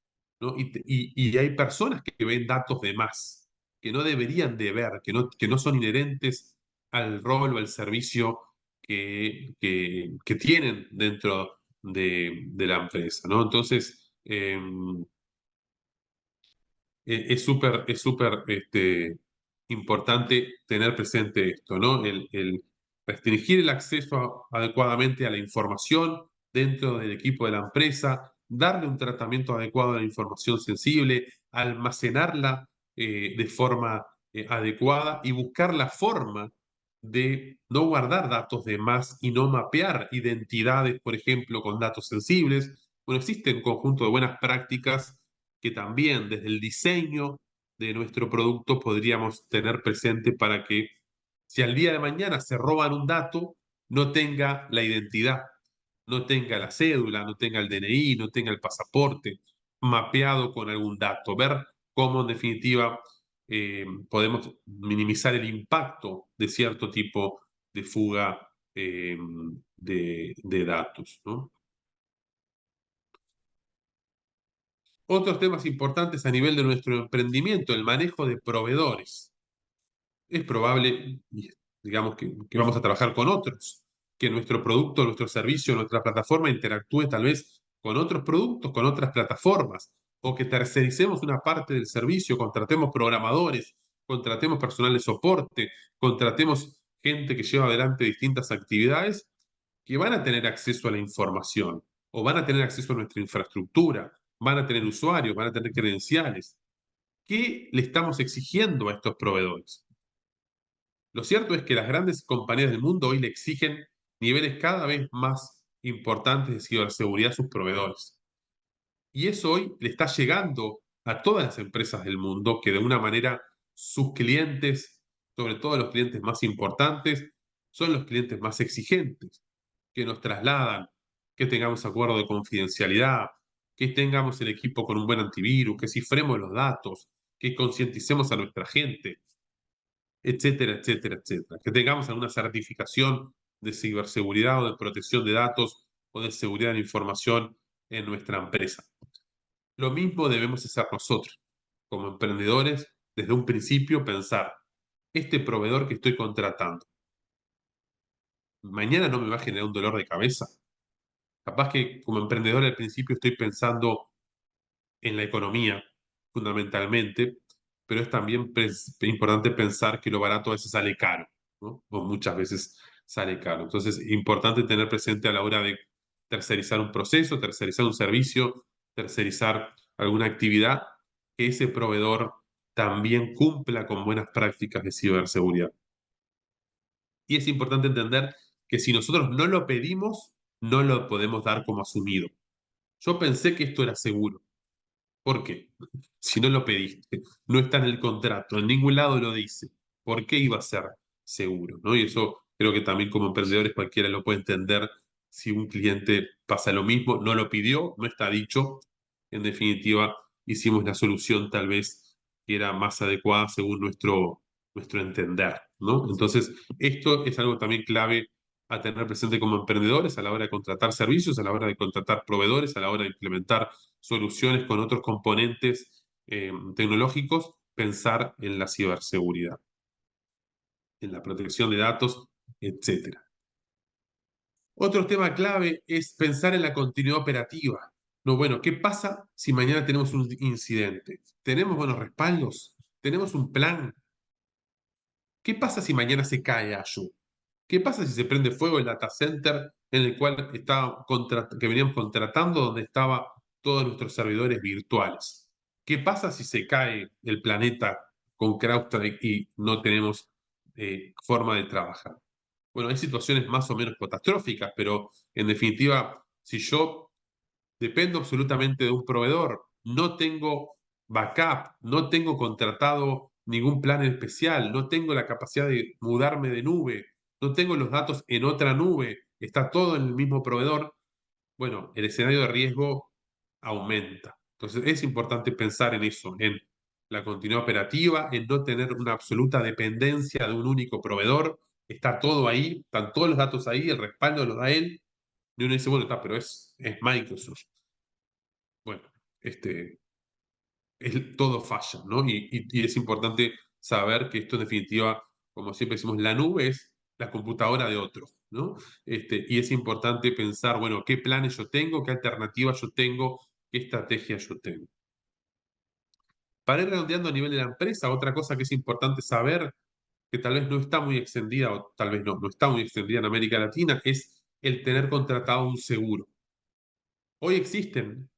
¿no? Y hay personas que ven datos de más, que no deberían de ver, que no son inherentes al rol o al servicio que tienen dentro de la empresa, ¿no? Entonces, es súper importante tener presente esto, ¿no? El restringir el acceso adecuadamente a la información dentro del equipo de la empresa, darle un tratamiento adecuado a la información sensible, almacenarla de forma adecuada y buscar la forma de no guardar datos de más y no mapear identidades, por ejemplo, con datos sensibles. Bueno, existe un conjunto de buenas prácticas que también desde el diseño de nuestro producto podríamos tener presente para que si al día de mañana se roban un dato, no tenga la identidad, no tenga la cédula, no tenga el DNI, no tenga el pasaporte mapeado con algún dato. Ver cómo en definitiva podemos minimizar el impacto de cierto tipo de fuga de datos, ¿no? Otros temas importantes a nivel de nuestro emprendimiento, el manejo de proveedores. Es probable, digamos, que vamos a trabajar con otros, que nuestro producto, nuestro servicio, nuestra plataforma interactúe tal vez con otros productos, con otras plataformas, o que tercericemos una parte del servicio, contratemos programadores, contratemos personal de soporte, contratemos gente que lleva adelante distintas actividades que van a tener acceso a la información o van a tener acceso a nuestra infraestructura, van a tener usuarios, van a tener credenciales. ¿Qué le estamos exigiendo a estos proveedores? Lo cierto es que las grandes compañías del mundo hoy le exigen niveles cada vez más importantes de ciberseguridad a sus proveedores. Y eso hoy le está llegando a todas las empresas del mundo que de una manera sus clientes, sobre todo los clientes más importantes, son los clientes más exigentes, que nos trasladan, que tengamos acuerdo de confidencialidad, que tengamos el equipo con un buen antivirus, que cifremos los datos, que concienticemos a nuestra gente, etcétera, etcétera, etcétera. Que tengamos alguna certificación de ciberseguridad o de protección de datos o de seguridad de la información en nuestra empresa. Lo mismo debemos hacer nosotros, como emprendedores, desde un principio pensar, este proveedor que estoy contratando, mañana no me va a generar un dolor de cabeza. Capaz que como emprendedor al principio estoy pensando en la economía, fundamentalmente, pero es también importante pensar que lo barato a veces sale caro, ¿no? O muchas veces sale caro. Entonces, es importante tener presente a la hora de tercerizar un proceso, tercerizar un servicio, tercerizar alguna actividad, que ese proveedor también cumpla con buenas prácticas de ciberseguridad. Y es importante entender que si nosotros no lo pedimos, no lo podemos dar como asumido. Yo pensé que esto era seguro. ¿Por qué? Si no lo pediste, no está en el contrato, en ningún lado lo dice. ¿Por qué iba a ser seguro? ¿No? Y eso creo que también como emprendedores cualquiera lo puede entender. Si un cliente pasa lo mismo, no lo pidió, no está dicho. En definitiva, hicimos la solución tal vez que era más adecuada según nuestro entender. ¿no? Entonces, esto es algo también clave a tener presente como emprendedores a la hora de contratar servicios, a la hora de contratar proveedores, a la hora de implementar soluciones con otros componentes tecnológicos, pensar en la ciberseguridad, en la protección de datos, etcétera. Otro tema clave es pensar en la continuidad operativa. No, bueno, ¿qué pasa si mañana tenemos un incidente? ¿Tenemos buenos respaldos? ¿Tenemos un plan? ¿Qué pasa si mañana se cae Azure? ¿Qué pasa si se prende fuego el data center en el cual que veníamos contratando, donde estaban todos nuestros servidores virtuales? ¿Qué pasa si se cae el planeta con CrowdStrike y no tenemos forma de trabajar? Bueno, hay situaciones más o menos catastróficas, pero en definitiva, si yo dependo absolutamente de un proveedor, no tengo backup, no tengo contratado ningún plan especial, no tengo la capacidad de mudarme de nube, no tengo los datos en otra nube, está todo en el mismo proveedor, bueno, el escenario de riesgo aumenta. Entonces es importante pensar en eso, en la continuidad operativa, en no tener una absoluta dependencia de un único proveedor. Está todo ahí, están todos los datos ahí, el respaldo lo da él. Y uno dice, bueno, está, pero es Microsoft. Bueno, todo falla, ¿no? Y es importante saber que esto en definitiva, como siempre decimos, la nube es la computadora de otro, ¿no? Y es importante pensar, bueno, qué planes yo tengo, qué alternativas yo tengo, qué estrategias yo tengo. Para ir redondeando a nivel de la empresa, otra cosa que es importante saber, que tal vez no está muy extendida, o tal vez no está muy extendida en América Latina, es el tener contratado un seguro. Hoy existen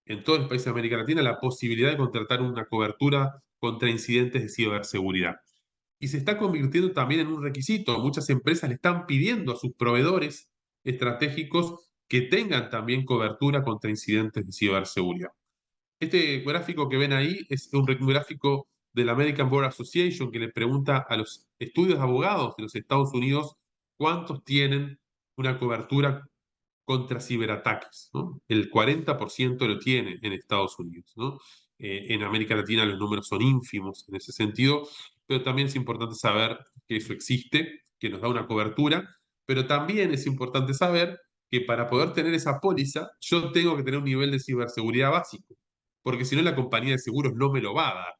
en todos los países de América Latina la posibilidad de contratar una cobertura contra incidentes de ciberseguridad. Y se está convirtiendo también en un requisito. Muchas empresas le están pidiendo a sus proveedores estratégicos que tengan también cobertura contra incidentes de ciberseguridad. Este gráfico que ven ahí es un gráfico de la American Bar Association que le pregunta a los estudios de abogados de los Estados Unidos cuántos tienen una cobertura contra ciberataques, ¿no? El 40% lo tiene en Estados Unidos, ¿no? En América Latina los números son ínfimos en ese sentido, pero también es importante saber que eso existe, que nos da una cobertura, pero también es importante saber que para poder tener esa póliza, yo tengo que tener un nivel de ciberseguridad básico, porque si no la compañía de seguros no me lo va a dar.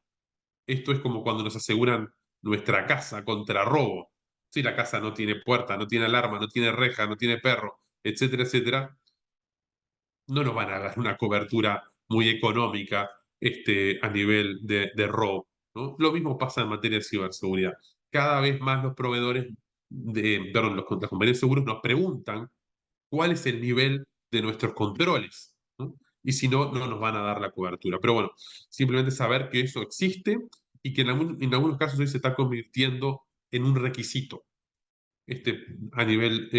Esto es como cuando nos aseguran nuestra casa contra robo. Si la casa no tiene puerta, no tiene alarma, no tiene reja, no tiene perro, etcétera, etcétera, no nos van a dar una cobertura muy económica a nivel de robo, ¿no? Lo mismo pasa en materia de ciberseguridad. Cada vez más los proveedores, perdón, las compañías de seguros nos preguntan cuál es el nivel de nuestros controles, ¿no? Y si no, no nos van a dar la cobertura. Pero bueno, simplemente saber que eso existe y que en algunos casos hoy se está convirtiendo en un requisito a nivel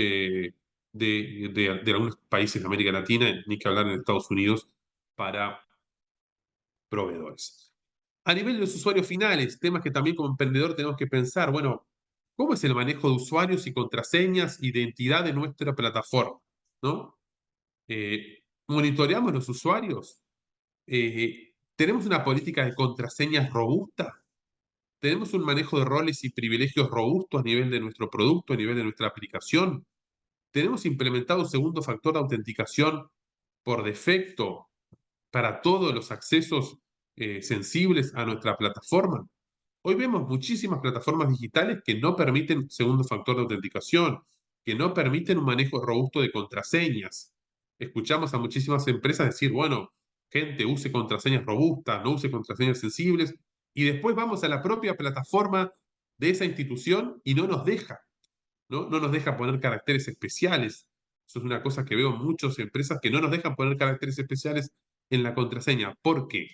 de algunos países de América Latina, ni que hablar en Estados Unidos, para proveedores. A nivel de los usuarios finales, temas que también como emprendedor tenemos que pensar, bueno, ¿cómo es el manejo de usuarios y contraseñas, identidad de nuestra plataforma? ¿No? ¿Monitoreamos los usuarios? ¿Tenemos una política de contraseñas robusta? ¿Tenemos un manejo de roles y privilegios robusto a nivel de nuestro producto, a nivel de nuestra aplicación? ¿Tenemos implementado un segundo factor de autenticación por defecto para todos los accesos sensibles a nuestra plataforma? Hoy vemos muchísimas plataformas digitales que no permiten segundo factor de autenticación, que no permiten un manejo robusto de contraseñas. Escuchamos a muchísimas empresas decir, bueno, gente, use contraseñas robustas, no use contraseñas sensibles, y después vamos a la propia plataforma de esa institución y no nos deja. No nos deja poner caracteres especiales. Eso es una cosa que veo en muchas empresas que no nos dejan poner caracteres especiales en la contraseña. ¿Por qué?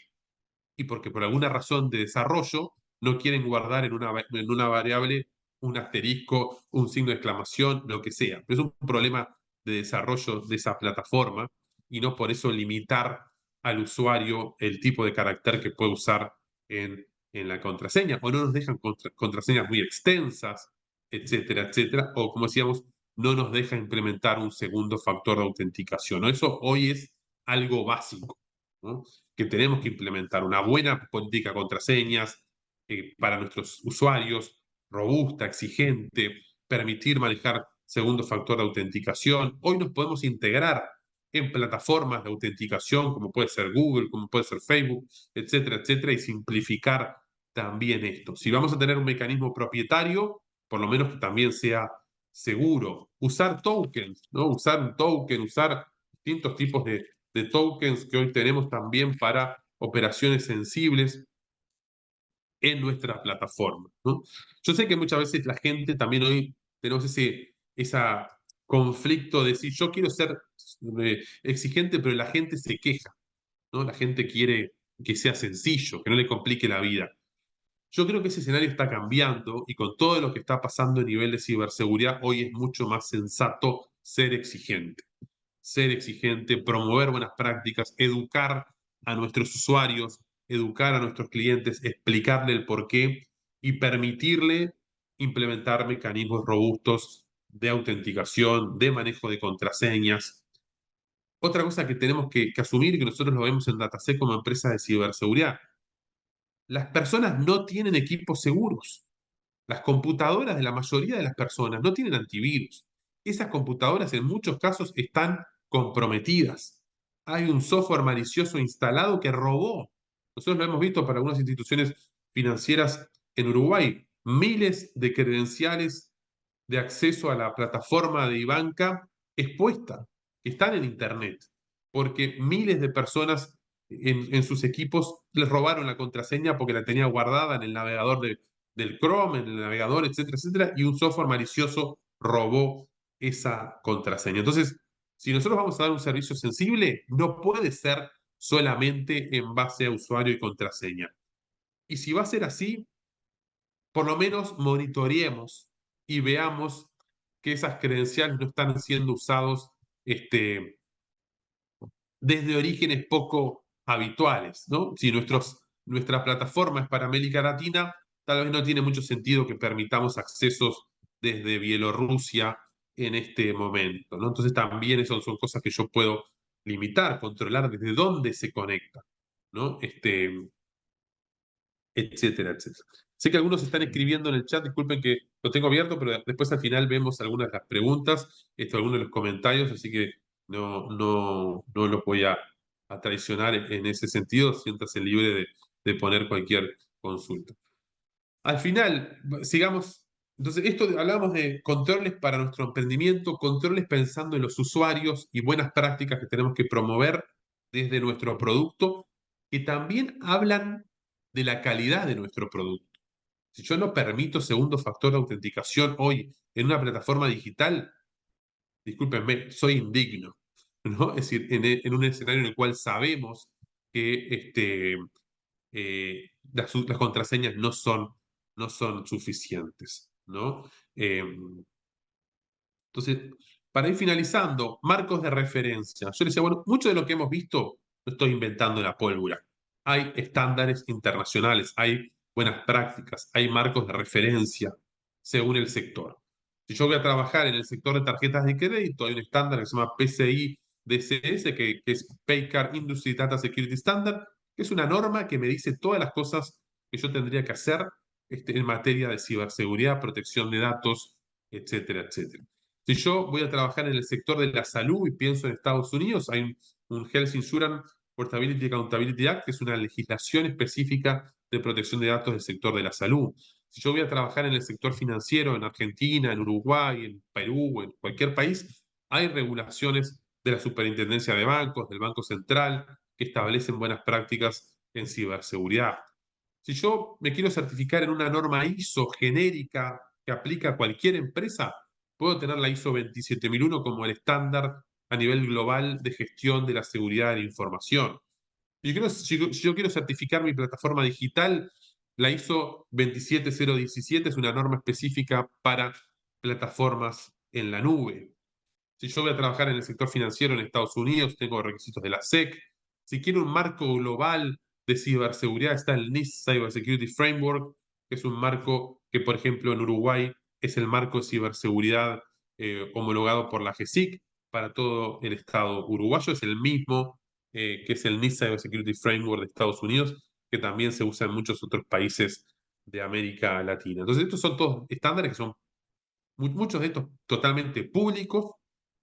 Y porque por alguna razón de desarrollo no quieren guardar en una variable un asterisco, un signo de exclamación, lo que sea. Pero es un problema de desarrollo de esa plataforma y no por eso limitar al usuario el tipo de carácter que puede usar en la contraseña. O no nos dejan contraseñas muy extensas, etcétera, etcétera. O como decíamos, no nos deja implementar un segundo factor de autenticación, ¿no? Eso hoy es algo básico, ¿no? Que tenemos que implementar una buena política de contraseñas para nuestros usuarios, robusta, exigente, permitir manejar segundo factor de autenticación. Hoy nos podemos integrar en plataformas de autenticación como puede ser Google, como puede ser Facebook, etcétera, etcétera, y simplificar también esto. Si vamos a tener un mecanismo propietario, por lo menos que también sea seguro. Usar tokens, ¿no? Usar un token, usar distintos tipos de tokens que hoy tenemos también para operaciones sensibles en nuestra plataforma, ¿no? Yo sé que muchas veces la gente también hoy tenemos ese conflicto de decir, yo quiero ser exigente, pero la gente se queja, ¿no? La gente quiere que sea sencillo, que no le complique la vida. Yo creo que ese escenario está cambiando y con todo lo que está pasando a nivel de ciberseguridad, hoy es mucho más sensato ser exigente, promover buenas prácticas, educar a nuestros usuarios, educar a nuestros clientes, explicarle el porqué y permitirle implementar mecanismos robustos de autenticación, de manejo de contraseñas. Otra cosa que tenemos que asumir y que nosotros lo vemos en DataSec como empresa de ciberseguridad, las personas no tienen equipos seguros. Las computadoras de la mayoría de las personas no tienen antivirus. Esas computadoras en muchos casos están comprometidas. Hay un software malicioso instalado que robó. Nosotros lo hemos visto para algunas instituciones financieras en Uruguay. Miles de credenciales de acceso a la plataforma de Ibanca expuesta, que están en Internet, porque miles de personas en sus equipos les robaron la contraseña porque la tenía guardada en el navegador del Chrome, en el navegador, etcétera, etcétera, y un software malicioso robó esa contraseña. Entonces, si nosotros vamos a dar un servicio sensible, no puede ser solamente en base a usuario y contraseña. Y si va a ser así, por lo menos monitoreemos y veamos que esas credenciales no están siendo usados desde orígenes poco habituales, ¿no? Si nuestra plataforma es para América Latina, tal vez no tiene mucho sentido que permitamos accesos desde Bielorrusia en este momento, ¿no? Entonces también eso son cosas que yo puedo limitar, controlar desde dónde se conecta, ¿no? Etcétera, etcétera. Sé que algunos están escribiendo en el chat, disculpen que lo tengo abierto, pero después al final vemos algunas de las preguntas, algunos de los comentarios, así que no los voy a traicionar en ese sentido, siéntase libre de poner cualquier consulta. Al final, sigamos. Entonces, hablamos de controles para nuestro emprendimiento, controles pensando en los usuarios y buenas prácticas que tenemos que promover desde nuestro producto, que también hablan de la calidad de nuestro producto. Si yo no permito segundo factor de autenticación hoy en una plataforma digital, discúlpenme, soy indigno, ¿no? Es decir, en un escenario en el cual sabemos que las contraseñas no son suficientes, ¿no? Entonces, para ir finalizando, marcos de referencia. Yo les decía, bueno, mucho de lo que hemos visto no estoy inventando la pólvora. Hay estándares internacionales, hay buenas prácticas, hay marcos de referencia según el sector. Si yo voy a trabajar en el sector de tarjetas de crédito, hay un estándar que se llama PCI DSS, que es Paycard Industry Data Security Standard, que es una norma que me dice todas las cosas que yo tendría que hacer en materia de ciberseguridad, protección de datos, etcétera, etcétera. Si yo voy a trabajar en el sector de la salud y pienso en Estados Unidos, hay un Health Insurance Portability Accountability Act, que es una legislación específica de protección de datos del sector de la salud. Si yo voy a trabajar en el sector financiero en Argentina, en Uruguay, en Perú, en cualquier país, hay regulaciones de la Superintendencia de Bancos, del Banco Central, que establecen buenas prácticas en ciberseguridad. Si yo me quiero certificar en una norma ISO genérica que aplica a cualquier empresa, puedo tener la ISO 27001 como el estándar a nivel global de gestión de la seguridad de la información. Si yo quiero certificar mi plataforma digital, la ISO 27017 es una norma específica para plataformas en la nube. Si yo voy a trabajar en el sector financiero en Estados Unidos, tengo requisitos de la SEC. Si quiero un marco global de ciberseguridad, está el NIST Cybersecurity Framework, que es un marco que, por ejemplo, en Uruguay es el marco de ciberseguridad homologado por la GESIC para todo el Estado uruguayo. Es el mismo que es el NIST Cybersecurity Framework de Estados Unidos, que también se usa en muchos otros países de América Latina. Entonces, estos son todos estándares que son muchos de estos totalmente públicos,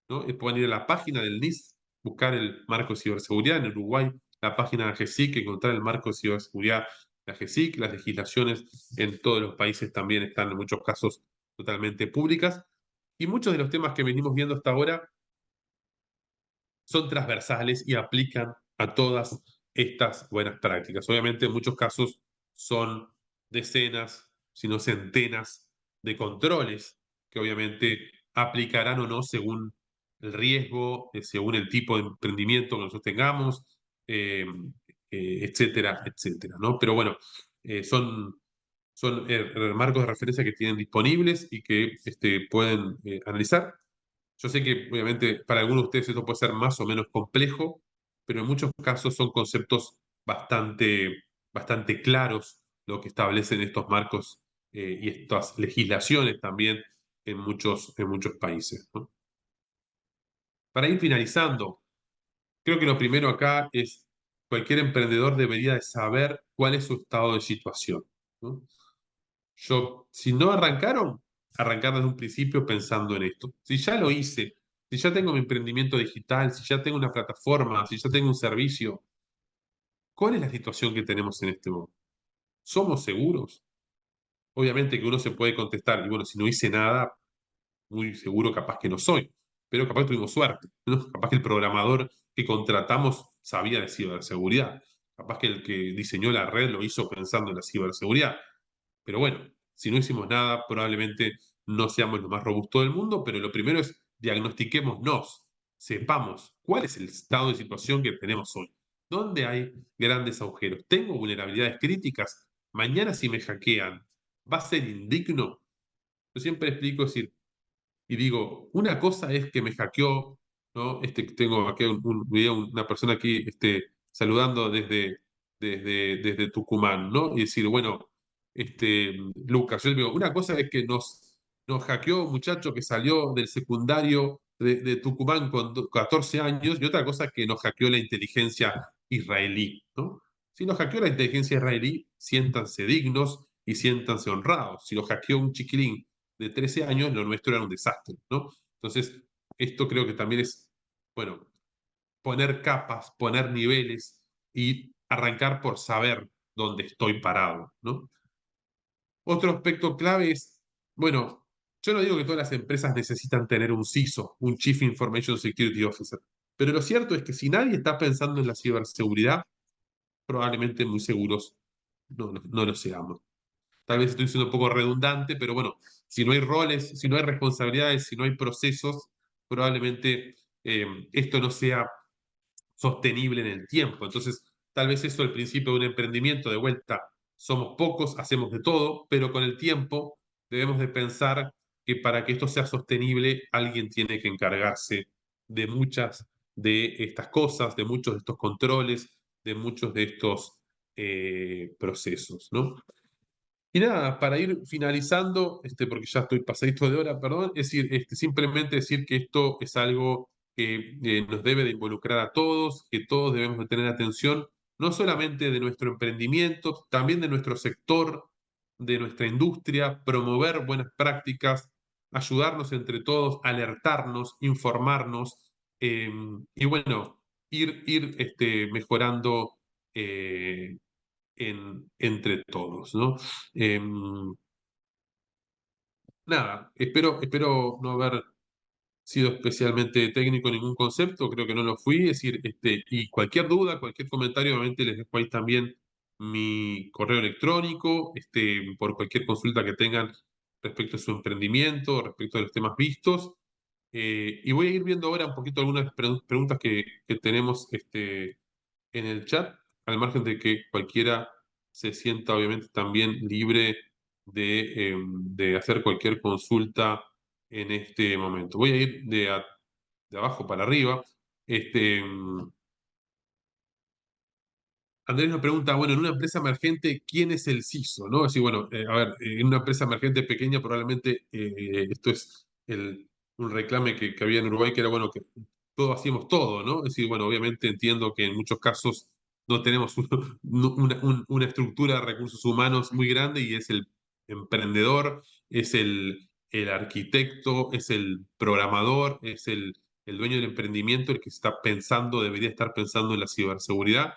¿no? Pueden ir a la página del NIST, buscar el marco de ciberseguridad en Uruguay, la página de GESIC, encontrar el marco de ciberseguridad de la GESIC, las legislaciones en todos los países también están en muchos casos totalmente públicas. Y muchos de los temas que venimos viendo hasta ahora son transversales y aplican a todas estas buenas prácticas. Obviamente en muchos casos son decenas, si no centenas de controles que obviamente aplicarán o no según el riesgo, según el tipo de emprendimiento que nosotros tengamos, eh, etcétera, etcétera, ¿no? Pero bueno, son marcos de referencia que tienen disponibles y que pueden analizar. Yo sé que obviamente para algunos de ustedes esto puede ser más o menos complejo, pero en muchos casos son conceptos bastante claros lo que establecen estos marcos y estas legislaciones también en muchos países, ¿no? Para ir finalizando, creo que lo primero acá es cualquier emprendedor debería de saber cuál es su estado de situación, ¿no? Si no arrancaron, arrancar desde un principio pensando en esto. Si ya lo hice, si ya tengo mi emprendimiento digital, si ya tengo una plataforma, si ya tengo un servicio, ¿cuál es la situación que tenemos en este momento? ¿Somos seguros? Obviamente que uno se puede contestar, y bueno, si no hice nada, muy seguro capaz que no soy, pero capaz que tuvimos suerte, ¿no? Capaz que el programador que contratamos sabía de ciberseguridad, capaz que el que diseñó la red lo hizo pensando en la ciberseguridad. Pero bueno, si no hicimos nada, probablemente no seamos lo más robusto del mundo, pero lo primero es diagnostiquémonos, sepamos cuál es el estado de situación que tenemos hoy. ¿Dónde hay grandes agujeros? ¿Tengo vulnerabilidades críticas? Mañana si me hackean, ¿va a ser indigno? Yo siempre explico, es decir, y digo, una cosa es que me hackeó, ¿no? Tengo aquí una persona aquí saludando desde Tucumán, ¿no? Y decir, bueno, Lucas, yo le digo, una cosa es que nos hackeó un muchacho que salió del secundario de Tucumán con 14 años, y otra cosa es que nos hackeó la inteligencia israelí, ¿no? Si nos hackeó la inteligencia israelí, siéntanse dignos y siéntanse honrados. Si nos hackeó un chiquilín de 13 años, lo nuestro era un desastre, ¿no? Entonces, esto creo que también es, bueno, poner capas, poner niveles y arrancar por saber dónde estoy parado, ¿no? Otro aspecto clave es, bueno, yo no digo que todas las empresas necesitan tener un CISO, un Chief Information Security Officer, pero lo cierto es que si nadie está pensando en la ciberseguridad, probablemente muy seguros no lo seamos. Tal vez estoy siendo un poco redundante, pero bueno, si no hay roles, si no hay responsabilidades, si no hay procesos, probablemente esto no sea sostenible en el tiempo. Entonces, tal vez eso al principio de un emprendimiento, de vuelta, somos pocos, hacemos de todo, pero con el tiempo debemos de pensar que para que esto sea sostenible, alguien tiene que encargarse de muchas de estas cosas, de muchos de estos controles, de muchos de estos procesos, ¿no? Y nada, para ir finalizando, porque ya estoy pasadito de hora, perdón, es decir, simplemente decir que esto es algo que nos debe de involucrar a todos, que todos debemos de tener atención, no solamente de nuestro emprendimiento, también de nuestro sector, de nuestra industria, promover buenas prácticas, ayudarnos entre todos, alertarnos, informarnos, y bueno, ir mejorando entre todos, ¿no? Em, Nada, espero no haber sido especialmente técnico en ningún concepto, creo que no lo fui, es decir, y cualquier duda, cualquier comentario, obviamente les dejo ahí también mi correo electrónico, por cualquier consulta que tengan respecto a su emprendimiento, respecto a los temas vistos. Y voy a ir viendo ahora un poquito algunas preguntas que tenemos en el chat, al margen de que cualquiera se sienta obviamente también libre de hacer cualquier consulta en este momento. Voy a ir de abajo para arriba. Este, mm, Andrés nos pregunta, bueno, en una empresa emergente, ¿quién es el CISO? ¿No? Es decir, bueno, a ver, en una empresa emergente pequeña probablemente esto es un reclame que había en Uruguay, que era, bueno, que todos hacíamos todo, ¿no? Es decir, bueno, obviamente entiendo que en muchos casos no tenemos una estructura de recursos humanos muy grande y es el emprendedor, es el arquitecto, es el programador, es el dueño del emprendimiento el que está pensando, debería estar pensando en la ciberseguridad.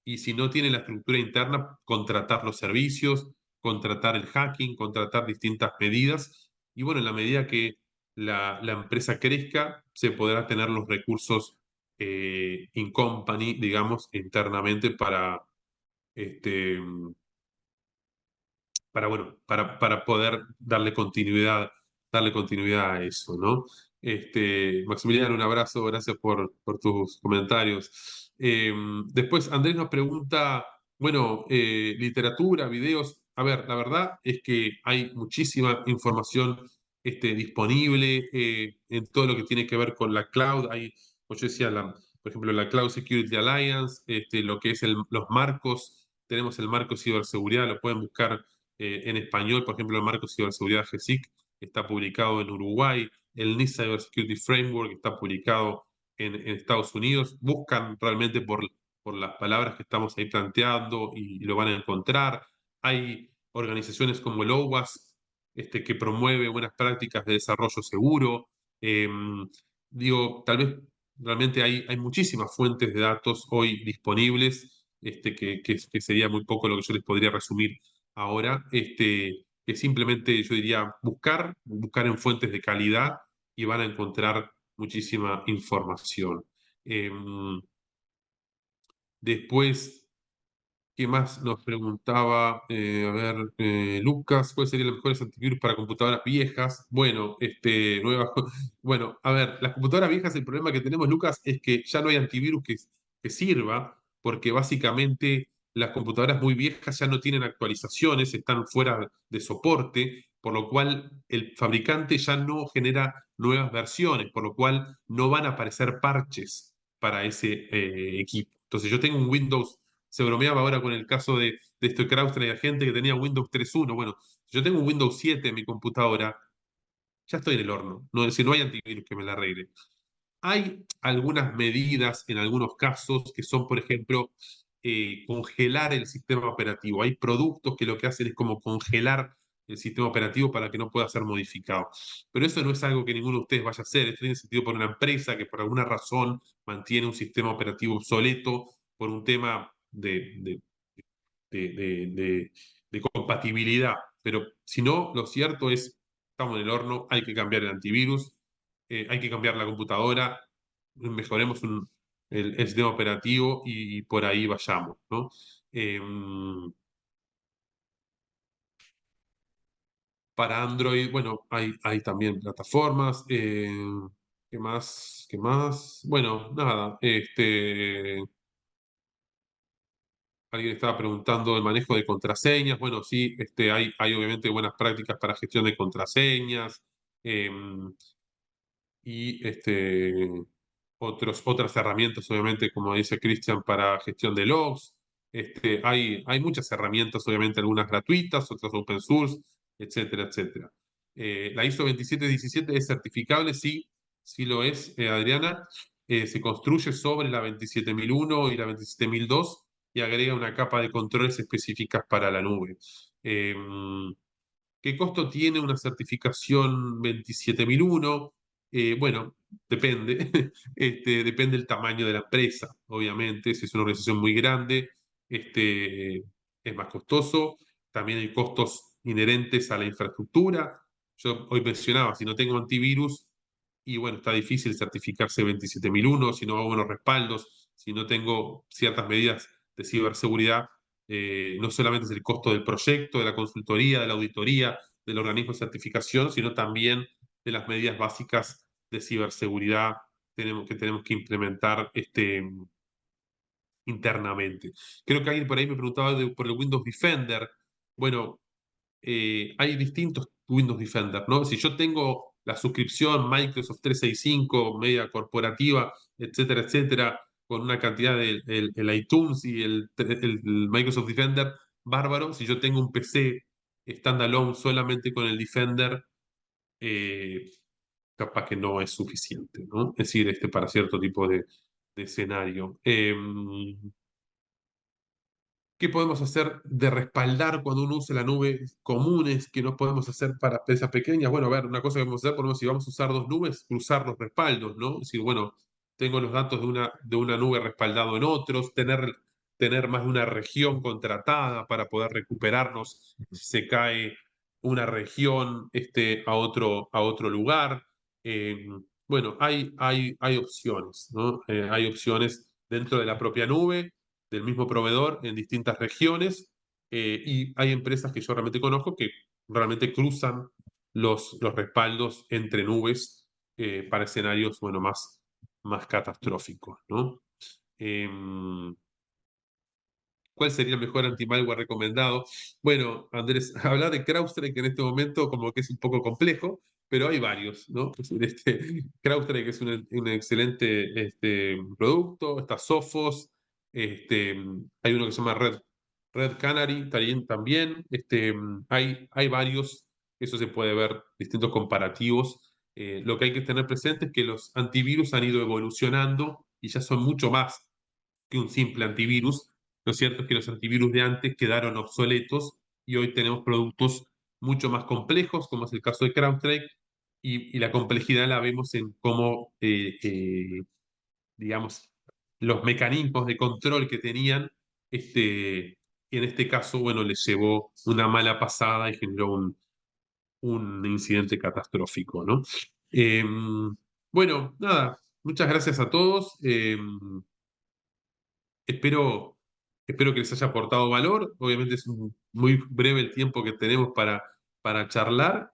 Y si no tiene la estructura interna, contratar los servicios, contratar el hacking, contratar distintas medidas. Y bueno, en la medida que la empresa crezca, se podrá tener los recursos in company, digamos, internamente este, bueno, para poder darle continuidad a eso, ¿no? Maximiliano, un abrazo, gracias por tus comentarios. Después Andrés nos pregunta, bueno, literatura, videos. A ver, la verdad es que hay muchísima información disponible en todo lo que tiene que ver con la cloud. Hay, como yo decía, por ejemplo, la Cloud Security Alliance, lo que es los marcos. Tenemos el marco de ciberseguridad, lo pueden buscar en español, por ejemplo, el marco de ciberseguridad GESIC está publicado en Uruguay, el NIST Cyber Security Framework está publicado en Estados Unidos. Buscan realmente por las palabras que estamos ahí planteando y lo van a encontrar. Hay organizaciones como el OWASP que promueve buenas prácticas de desarrollo seguro. Eh, Digo, tal vez realmente hay muchísimas fuentes de datos hoy disponibles, que sería muy poco lo que yo les podría resumir ahora, que simplemente yo diría buscar en fuentes de calidad y van a encontrar muchísima información. Después, ¿qué más nos preguntaba? A ver, Lucas, ¿cuáles serían los mejores antivirus para computadoras viejas? Bueno, bueno, a ver, las computadoras viejas, el problema que tenemos, Lucas, es que ya no hay antivirus que sirva, porque básicamente las computadoras muy viejas ya no tienen actualizaciones, están fuera de soporte, por lo cual el fabricante ya no genera nuevas versiones, por lo cual no van a aparecer parches para ese equipo. Entonces yo tengo un Windows. Se bromeaba ahora con el caso de esto Crowdstrike y la gente que tenía Windows 3.1. Bueno, si yo tengo un Windows 7 en mi computadora, ya estoy en el horno. No, es decir, no hay antivirus que me la arregle. Hay algunas medidas en algunos casos que son, por ejemplo, congelar el sistema operativo. Hay productos que lo que hacen es como congelar el sistema operativo para que no pueda ser modificado. Pero eso no es algo que ninguno de ustedes vaya a hacer. Esto tiene sentido por una empresa que por alguna razón mantiene un sistema operativo obsoleto por un tema de, de- de- de compatibilidad. Pero si no, lo cierto es, estamos en el horno, hay que cambiar el antivirus, hay que cambiar la computadora, mejoremos el sistema operativo y por ahí vayamos, ¿no? Para Android, bueno, hay también plataformas. ¿Qué más? ¿Qué más? Bueno, nada. Alguien estaba preguntando el manejo de contraseñas. Bueno, sí, hay obviamente buenas prácticas para gestión de contraseñas. Y otras herramientas, obviamente, como dice Christian, para gestión de logs. Hay muchas herramientas, obviamente, algunas gratuitas, otras open source, etcétera, etcétera. La ISO 2717 es certificable, sí, sí lo es, Adriana. Se construye sobre la 27001 y la 27002 y agrega una capa de controles específicas para la nube. ¿Qué costo tiene una certificación 27001? Bueno, depende. Depende del tamaño de la empresa, obviamente. Si es una organización muy grande, es más costoso. También hay costos inherentes a la infraestructura. Yo hoy mencionaba, si no tengo antivirus, y bueno, está difícil certificarse 27001, si no hago buenos respaldos, si no tengo ciertas medidas de ciberseguridad. No solamente es el costo del proyecto, de la consultoría, de la auditoría, del organismo de certificación, sino también de las medidas básicas de ciberseguridad tenemos que implementar internamente. Creo que alguien por ahí me preguntaba por el Windows Defender. Bueno, hay distintos Windows Defender, ¿no? Si yo tengo la suscripción Microsoft 365, media corporativa, etcétera, etcétera, con una cantidad el iTunes y el Microsoft Defender, bárbaro. Si yo tengo un PC standalone solamente con el Defender, eh, capaz que no es suficiente, ¿no? Es decir, para cierto tipo de escenario. ¿Qué podemos hacer de respaldar cuando uno usa la nube comunes que no podemos hacer para empresas pequeñas? Bueno, a ver, una cosa que podemos hacer, por ejemplo, si vamos a usar dos nubes, cruzar los respaldos, ¿no? Es decir, bueno, tengo los datos de una nube respaldado en otros, tener más de una región contratada para poder recuperarnos si se cae una región a otro lugar. Eh, bueno, hay opciones, ¿no? Hay opciones dentro de la propia nube del mismo proveedor en distintas regiones y hay empresas que yo realmente conozco que realmente cruzan los respaldos entre nubes para escenarios, bueno, más catastróficos, ¿no? Em, ¿Cuál sería el mejor anti-malware recomendado? Bueno, Andrés, hablar de CrowdStrike en este momento como que es un poco complejo, pero hay varios, ¿no? Es decir, CrowdStrike es un excelente producto, está Sophos, hay uno que se llama Red Canary también, hay varios, eso se puede ver, distintos comparativos. Lo que hay que tener presente es que los antivirus han ido evolucionando y ya son mucho más que un simple antivirus. Lo cierto es que los antivirus de antes quedaron obsoletos y hoy tenemos productos mucho más complejos, como es el caso de CrowdStrike, y la complejidad la vemos en cómo, digamos, los mecanismos de control que tenían, y en este caso, bueno, les llevó una mala pasada y generó un incidente catastrófico, ¿no? Bueno, nada, muchas gracias a todos. Espero, espero que les haya aportado valor. Obviamente es muy breve el tiempo que tenemos para charlar,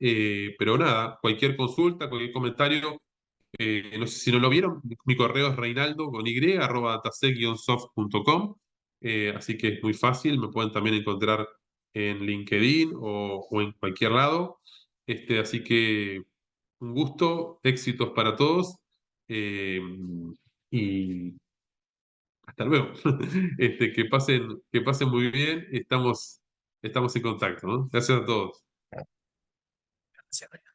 pero nada, cualquier consulta, cualquier comentario, no sé si no lo vieron, mi correo es reinaldo con y @datasec-soft.com, así que es muy fácil, me pueden también encontrar en LinkedIn o en cualquier lado. Así que un gusto, éxitos para todos, eh, y hasta luego. Que pasen muy bien. Estamos en contacto, ¿no? Gracias a todos. Gracias.